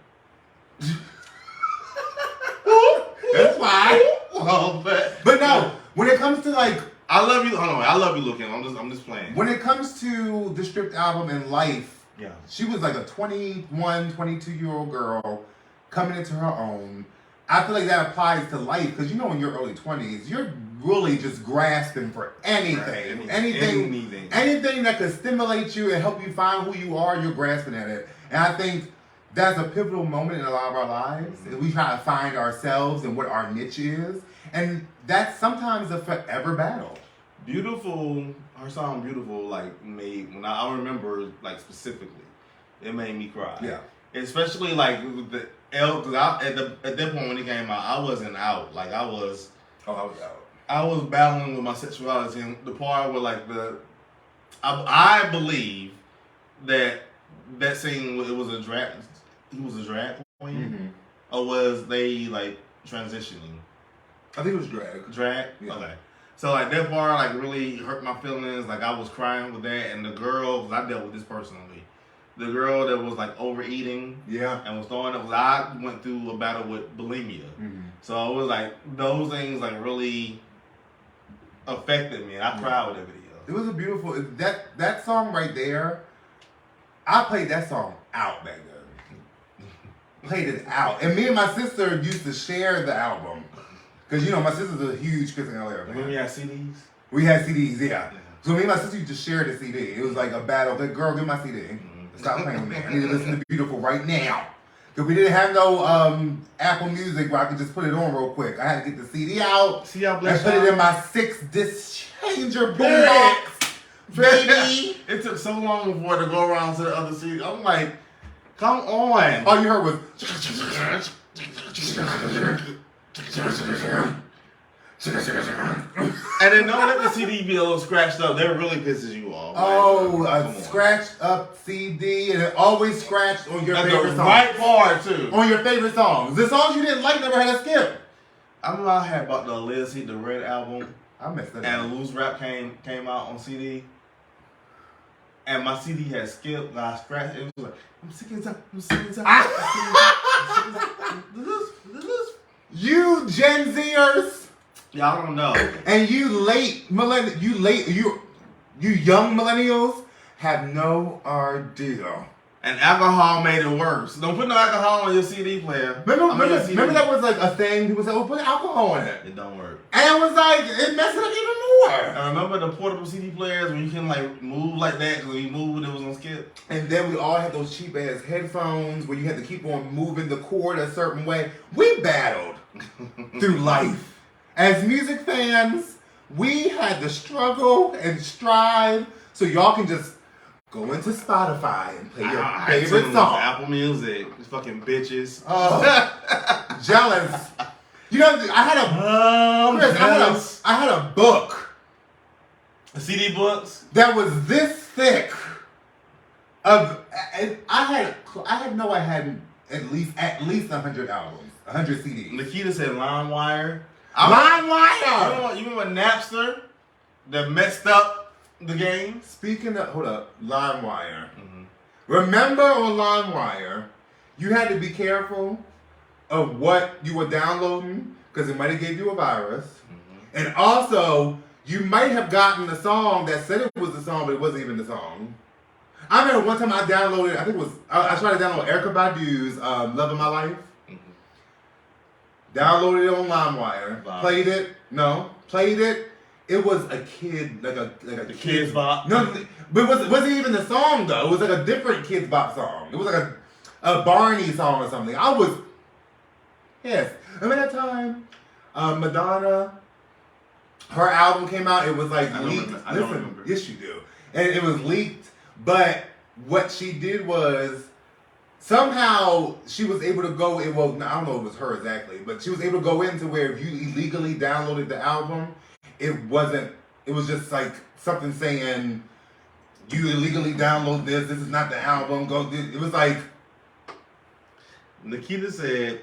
That's why. Well, but no, when it comes to like, I love you. Hold on, I love you, Lil' Kim. I'm just playing. When it comes to the Stripped album and life, yeah, she was like a 21, 22-year-old girl coming into her own. I feel like that applies to life because you know in your early 20s, you're really just grasping for anything. Anything that could stimulate you and help you find who you are, you're grasping at it. And I think that's a pivotal moment in a lot of our lives. We try to find ourselves and what our niche is. And that's sometimes a forever battle. Beautiful, her song Beautiful, like made, when I remember like specifically, it made me cry. Yeah. Especially like with the because at that point when it came out, I wasn't out. Like I was out. I was battling with my sexuality, and the part where like I believe that scene it was a drag. He was a drag queen, or was they like transitioning? I think it was drag. Drag. Yeah. Okay. So like that part like really hurt my feelings. Like I was crying with that, and the girl, cause I dealt with this personally. The girl that was like overeating, and was throwing up. I went through a battle with bulimia, so it was like those things like really affected me. I cried with that video. It was a beautiful that song right there. I played that song out back then. Played it out, and me and my sister used to share the album because my sister's a huge Chris and Ella fan. When we had CDs. We had CDs, yeah. So me and my sister used to share the CD. It was like a battle. Like, girl, give my CD. Stop playing with me. I need to listen to Beautiful right now. Because we didn't have no Apple Music where I could just put it on real quick. I had to get the CD out See how and blessed put it in my 6-disc changer boombox, baby. It took so long for it to go around to the other CD. I'm like, come on. All you heard was... And then don't let the CD be a little scratched up. That really pisses you off. Oh, Come a on. scratched up CD, and it always scratched on your At favorite the song. right part too. On your favorite songs. The songs you didn't like never had a skip. I remember I had bought the Lil C, the Red album, I messed that up. and Loose Rap came out on CD. And my CD had skipped, got scratched. It was like, I'm sick and tired, I'm sick and tired, I'm sick and tired. You Gen Zers Y'all don't know. and you young millennials have no idea. And alcohol made it worse. Don't put no alcohol on your CD player. Remember that was like a thing? People said, "Oh, put alcohol in it." It don't work. And it was like, it messed it up even more. I remember the portable CD players when you can like move like that because when you moved it was on skip. And then we all had those cheap ass headphones where you had to keep on moving the cord a certain way. We battled through life. As music fans, we had to struggle and strive so y'all can just go into Spotify and play your favorite iTunes, song. Apple Music. These fucking bitches. Oh, jealous. You know, I had a book CD books. that was this thick. I had at least 100 albums, 100 CDs. Nikita said LimeWire. LimeWire. You remember Napster that messed up the game? Speaking of, hold up, LimeWire. Remember on LimeWire, you had to be careful of what you were downloading because it might have gave you a virus. And also, you might have gotten a song that said it was the song, but it wasn't even the song. I remember one time I downloaded, I tried to download Erykah Badu's Love of My Life. Downloaded it on LimeWire. Wow. Played it. It was a kid, like a Kids Bop. No, but it wasn't even the song though. It was like a different Kids Bop song. It was like a Barney song or something. Yes. Remember that time? Madonna, her album came out. It was like leaked. I don't remember. Yes, you do. And it was leaked. But what she did was somehow she was able to go. I don't know if it was her exactly, but she was able to go into where if you illegally downloaded the album, it wasn't. It was just like something saying you illegally download this. This is not the album. It was like Nikita said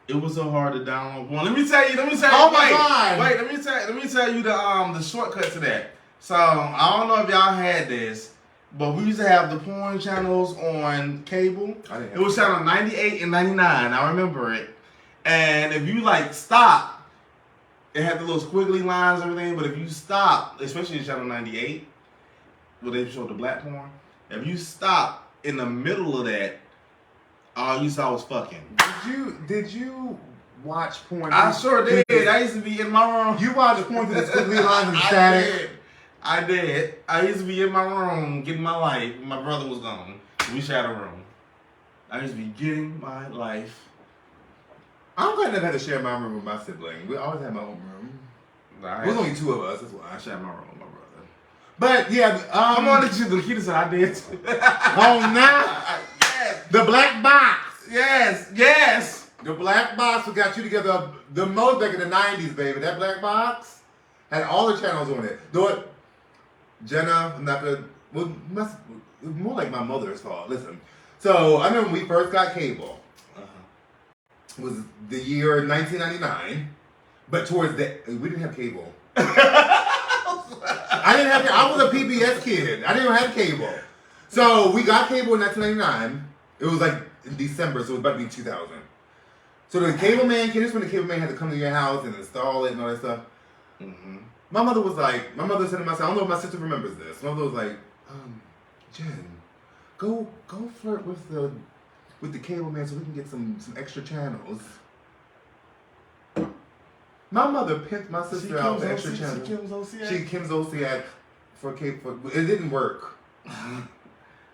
it was so hard to download one. Let me tell you. Oh my God. Wait, let me tell you the shortcut to that. So I don't know if y'all had this, but we used to have the porn channels on cable. It was channel 98 and 99. I remember it. And if you like stop, it had the little squiggly lines and everything. But if you stop, especially in channel 98, where they showed the black porn, if you stop in the middle of that, all you saw was fucking. Did you watch porn? I sure did. I used to be in my room. You watched porn through the squiggly lines and static. I did. I used to be in my room getting my life. My brother was gone. We shared a room. I used to be getting my life. I'm glad I never had to share my room with my sibling. We always had my own room. There was only two of us. That's why I shared my room with my brother. But yeah, Come on, the kid said I did too. Oh, now Yes. the black box. Yes. The black box what got you together the most back in the 90s, baby. That black box had all the channels on it. Though it, Jenna, I'm not gonna, well, it's more like my mother's fault. Listen. So I remember when we first got cable. It was the year 1999. But towards we didn't have cable. I was a PBS kid. I didn't have cable. So we got cable in 1999. It was like in December, so it was about to be 2000. So the cable man, this when the cable man had to come to your house and install it and all that stuff. My mother said to myself, I don't know if my sister remembers this. My mother was like, Jen, go flirt with the cable man so we can get some extra channels. My mother pimped my sister out for extra channels. She Kim's OC for cable. It didn't work.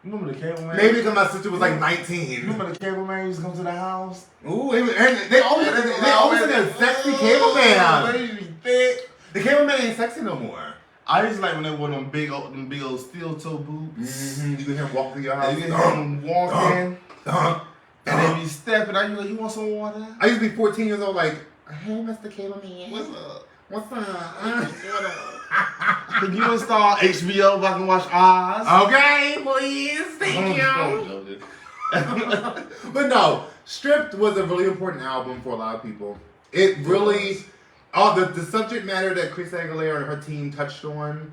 Remember the cable man? Maybe because my sister was like 19. Remember the cable man used to come to the house? Ooh, and they always said a sexy cable man. Baby thick. The cable man ain't sexy no more. I used to like when they wore them big old steel toe boots. Mm-hmm. You can hear him walk through your house. You can hear him walking. And they be stepping. Are you like, you want some water? I used to be 14 years old, like, hey, Mr. Cable Man. What's up? What's up? What up? Can you install HBO if I can watch Oz? Okay, please. Thank you. But no, Stripped was a really important album for a lot of people. It really, the subject matter that Chris Aguilera and her team touched on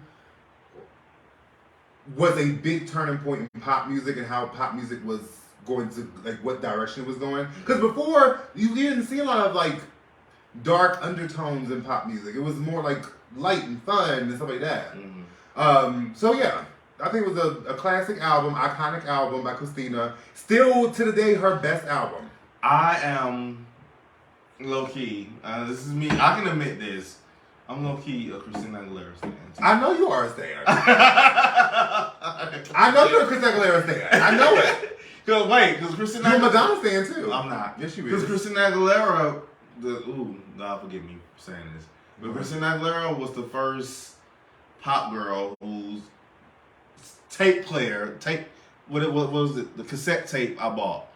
was a big turning point in pop music and how pop music was going to, like, what direction it was going. Because before, you didn't see a lot of, like, dark undertones in pop music. It was more, like, light and fun and stuff like that. Mm-hmm. So, yeah. I think it was a classic album, iconic album by Christina. Still, to the day, her best album. I am low-key. This is me. I can admit this. I'm low-key a Christina Aguilera fan. I know you are a stan. I know you're a Christina Aguilera stan. I know it. Because Christina You're a Madonna fan, too. I'm not. Yes, you is. Because Christina Aguilera, God forgive me for saying this, but Christina Aguilera was the first pop girl whose tape player, what was it? The cassette tape I bought.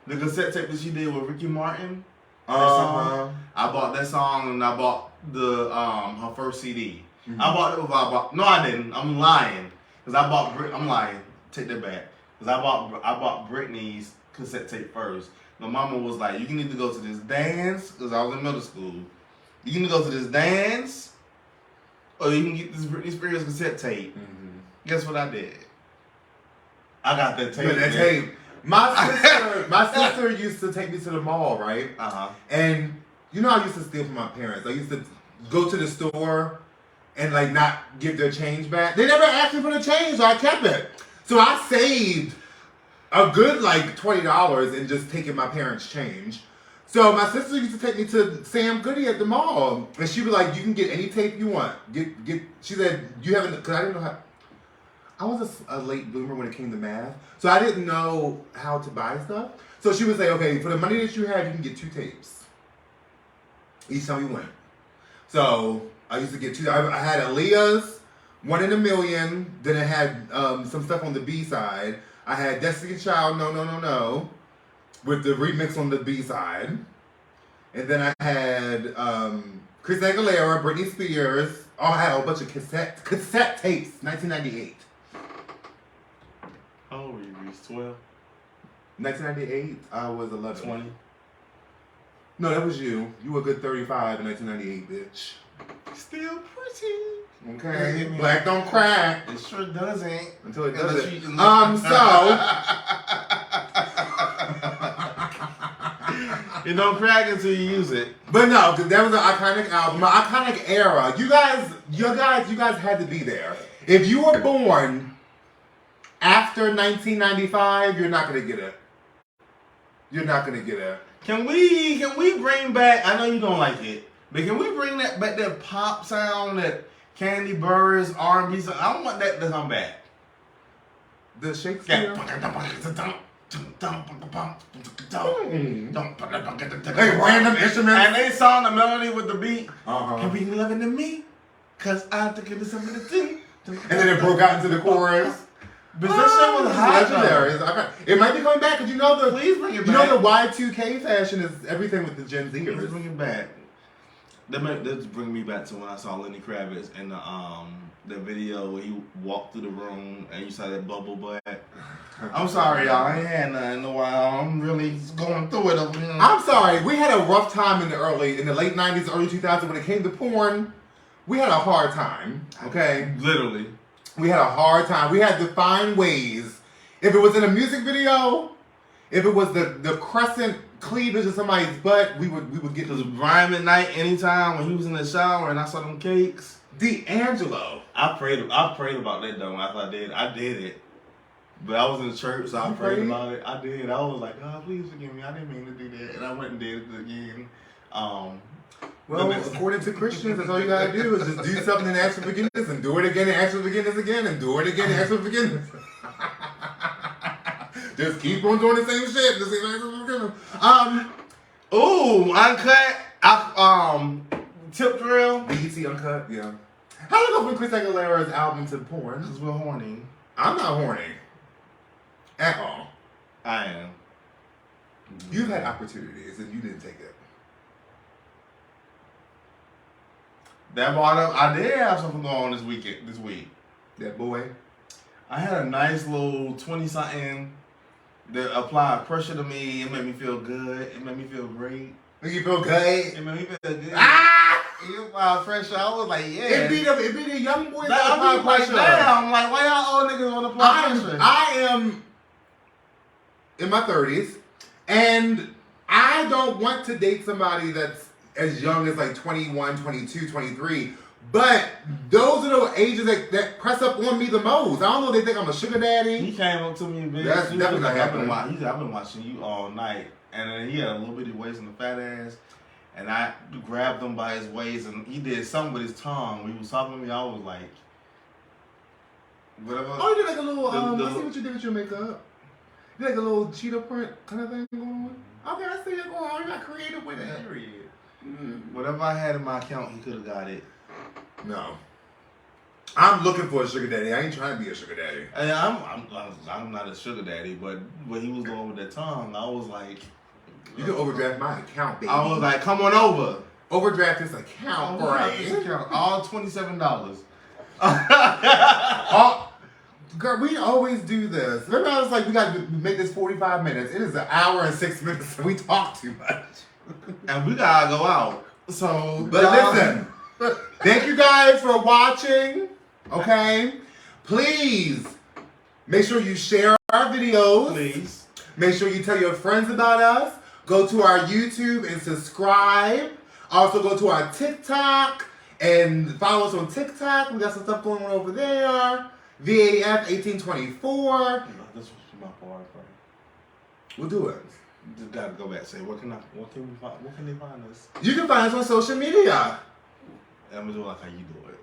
The cassette tape that she did with Ricky Martin. I bought that song and I bought the her first CD. Mm-hmm. No, I didn't. I'm lying. I'm lying. Take that back. Because I bought Britney's cassette tape first. My mama was like, you can either go to this dance, because I was in middle school. You can either go to this dance, or you can get this Britney Spears cassette tape. Mm-hmm. Guess what I did? I got that tape. That tape. My sister used to take me to the mall, right? Uh-huh. And you know I used to steal from my parents. I used to go to the store and, like, not give their change back. They never asked me for the change, so I kept it. So I saved a good, like, $20 in just taking my parents' change. So my sister used to take me to Sam Goody at the mall. And she'd be like, you can get any tape you want. She said, you haven't, because I didn't know how. I was a late bloomer when it came to math. So I didn't know how to buy stuff. So she would say, okay, for the money that you have, you can get 2 tapes. Each time you went. So I used to get 2. I had Aaliyah's One in a Million. Then it had some stuff on the B side. I had Destiny Child, No, with the remix on the B side. And then I had Chris Aguilera, Britney Spears. Oh, I had a whole bunch of cassette tapes, 1998. How old were you, Reese? 12? 1998, I was 11. 20? No, that was you. You were a good 35 in 1998, bitch. Still pretty. Okay. Black don't crack. It sure doesn't. Until it doesn't. It don't crack until you use it. But no, because that was an iconic album, an iconic era. You guys had to be there. If you were born after 1995, you're not gonna get it. You're not gonna get it. Can we bring back? I know you don't like it, but can we bring back that pop sound, that Candy Burris R&B sound? I don't want that to come back. The Shakespeare. Like random instruments. And they sung the melody with the beat. Can be loving to me, cause I think it is something to do. And then it broke out into the chorus. But that shit was legendary. It might be coming back because please bring it back. You know the Y2K fashion is everything with the Gen Zers. Please bring it back. That bring me back to when I saw Lenny Kravitz in the video where he walked through the room and you saw that bubble butt. I'm sorry, y'all. I ain't had nothing in a while. I'm really going through it. I'm sorry. We had a rough time in the late 90s, early 2000s when it came to porn. We had a hard time. Okay, literally. We had a hard time. We had to find ways. If it was in a music video, if it was the crescent cleavage of somebody's butt, we would get. Because Brian McKnight, anytime when he was in the shower and I saw them cakes, D'Angelo. I prayed about that though. After I did it. But I was in church, so I prayed about it. I did. I was like, God, please forgive me. I didn't mean to do that. And I went and did it again. Well, according to Christians, that's all you gotta do is just do something and ask for forgiveness, and do it again and ask for forgiveness again, and do it again and ask for forgiveness. Just keep on doing the same shit. Just ask for forgiveness. Uncut. Tip drill. BET Uncut, yeah. How did I go from Chris Aguilera's album to porn? Because we're horny. I'm not horny. At all. I am. You've had opportunities and you didn't take it. That brought up, I did have something going on this week. That boy. I had a nice little 20-something that applied pressure to me. It made me feel good. It made me feel great. Make you feel good? It made me feel good. Ah! It applied pressure. I was like, yeah. It be the young boys that I'm apply like, pressure. damn. Like, why y'all old niggas want to apply pressure? I am in my 30s, and I don't want to date somebody that's as young as like 21, 22, 23. But those are the ages that press up on me the most. I don't know if they think I'm a sugar daddy. He came up to me, bitch. That's definitely not happening. He said, I've been watching you all night. And then he had a little bitty waist and a fat ass. And I grabbed him by his waist, and he did something with his tongue. When he was talking to me, I was like, whatever. Oh, you did like a little, I see what you did with your makeup. You did like a little cheetah print kind of thing going on. Okay, I see it going on. You got creative with it. Period. Whatever I had in my account, he could have got it. No. I'm looking for a sugar daddy. I ain't trying to be a sugar daddy. And I'm not a sugar daddy, but when he was going with that tongue, I was like, you can overdraft my account, baby. I was like, come on over. Overdraft this account, all $27. Girl, we always do this. Remember, I was like, we got to make this 45 minutes. It is an hour and 6 minutes, and we talk too much. And we gotta go out. So, but listen, thank you guys for watching. Okay, please make sure you share our videos. Please make sure you tell your friends about us. Go to our YouTube and subscribe. Also, go to our TikTok and follow us on TikTok. We got some stuff going on over there. VAF 1824. This was my part. We'll do it. Just gotta go back and say, where can they find us? You can find us on social media. I'm gonna do it like how you do it.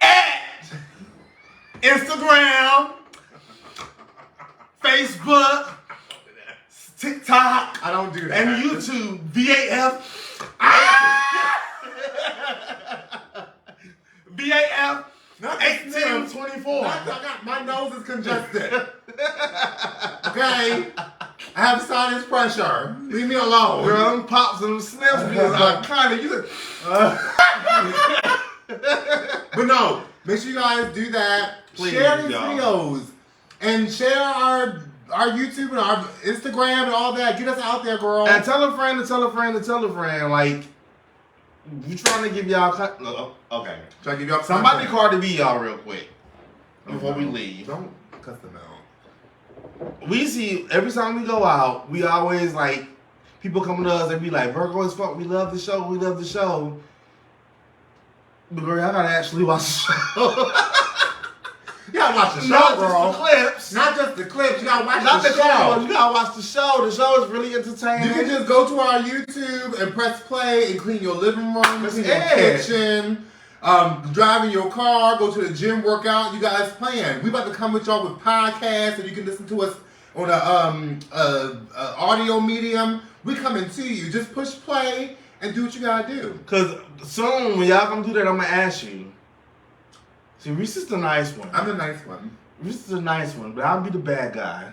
At Instagram, Facebook, TikTok, I don't do that. and YouTube, VAF. VAF 1824. My nose is congested. Okay? I have sinus pressure. Leave me alone. Girl, them pops and them sniffs are kind of But no, make sure you guys do that. Please, share these y'all. videos. And share our YouTube and our Instagram and all that. Get us out there, girl. And tell a friend to tell a friend to tell a friend. Like, you trying to give y'all... Okay. Trying to give y'all... Somebody Cardi B y'all real quick. Before we leave. Don't cuss them out. We see, every time we go out, we always like, people come to us and be like, Virgo is fuck, we love the show, we love the show. But girl, I gotta actually watch the show. You gotta watch the show, Not girl. just the clips. Not just the clips, you gotta watch Not the the show. clips, you gotta watch the show. The show is really entertaining. You can just go to our YouTube and press play and clean your living room, clean your it. kitchen, driving your car, go to the gym, work out. You guys plan. We about to come with y'all with podcasts so you can listen to us on a audio medium. We coming to you. Just push play and do what you gotta do. Cause soon when y'all come do that, I'm gonna ask you. See, Reese is the nice one. I'm the nice one. Reese is the nice one, but I'll be the bad guy.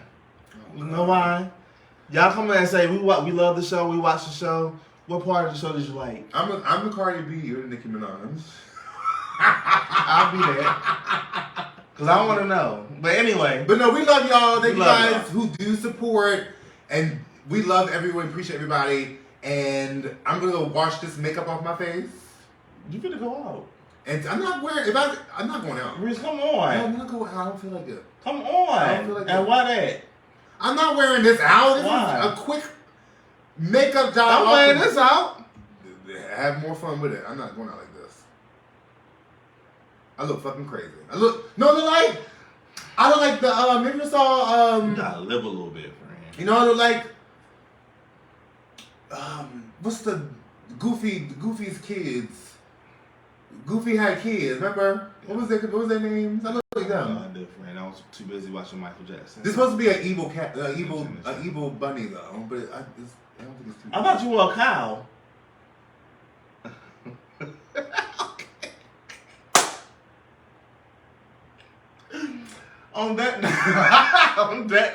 You know why? Y'all come in and say we love the show, we watch the show. What part of the show did you like? I'm the Cardi B. You're the Nicki Minaj. I'll be there. Cause I want to know. But anyway. But no, we love y'all. Thank you guys y'all. who do support, and we love everyone. Appreciate everybody. And I'm gonna go wash this makeup off my face. You better go out. And I'm not wearing. I'm not going out. Reese, come on. I'm not going out. I don't feel like it. Come on. I don't feel like and it. why that? I'm not wearing this out. This Why? is a quick makeup job. I'm wearing this out. Have more fun with it. I'm not going out like this. I look fucking crazy. I look like the maybe you saw You gotta live a little bit, friend. you know I look like what's the Goofy's kids? Goofy had kids, remember? What was their names? I look like them. I did, friend. I was too busy watching Michael Jackson. This is supposed to be an evil cat, evil bunny though, but I don't think it's too. I thought you were a cow. On that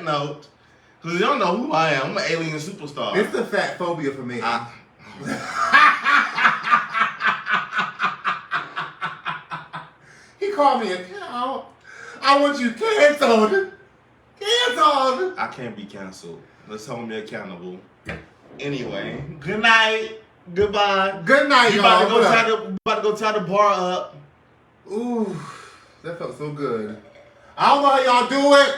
note, because you don't know who I am, I'm an alien superstar. It's the fat phobia for me. He called me a cow. I want you canceled. Canceled. I can't be canceled. Let's hold me accountable. Anyway, good night. Goodbye. Good night, You y'all. about to go tie the bar up. Ooh, that felt so good. I don't know how y'all do it.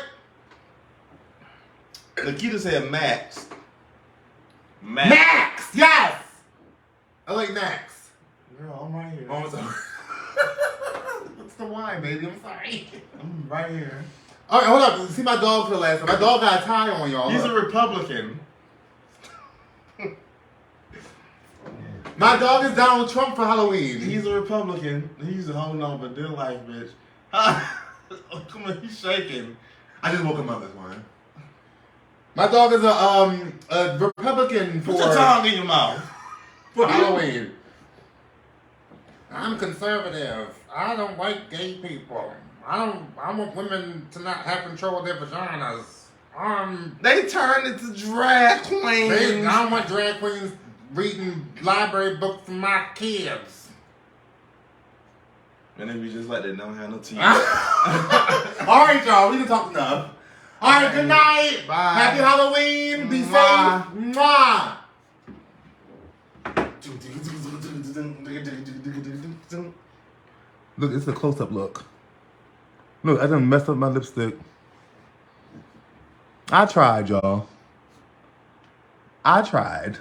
Nikita said Max. Max, yes. I like Max. Girl, I'm right here. Oh, I'm sorry. What's the wine, baby? I'm sorry. I'm right here. All right, hold up. See my dog for the last time. My dog got a tie on, y'all. He's a Republican. My dog is Donald Trump for Halloween. He's a Republican. He's a holding on for dear life, bitch. Come on, he's shaking. I just woke him up this morning. My dog is a Republican for Put your tongue in your mouth. for Halloween. I'm conservative. I don't like gay people. I want women to not have control of their vaginas. They turned into drag queens. I don't want drag queens reading library books for my kids. And then we just let them don't have no teeth. All right, y'all. We can talk enough. All right, good night. Bye. Happy Halloween. Be Mwah. safe. Mwah. Look, it's a close-up look. Look, I done messed up my lipstick. I tried, y'all. I tried.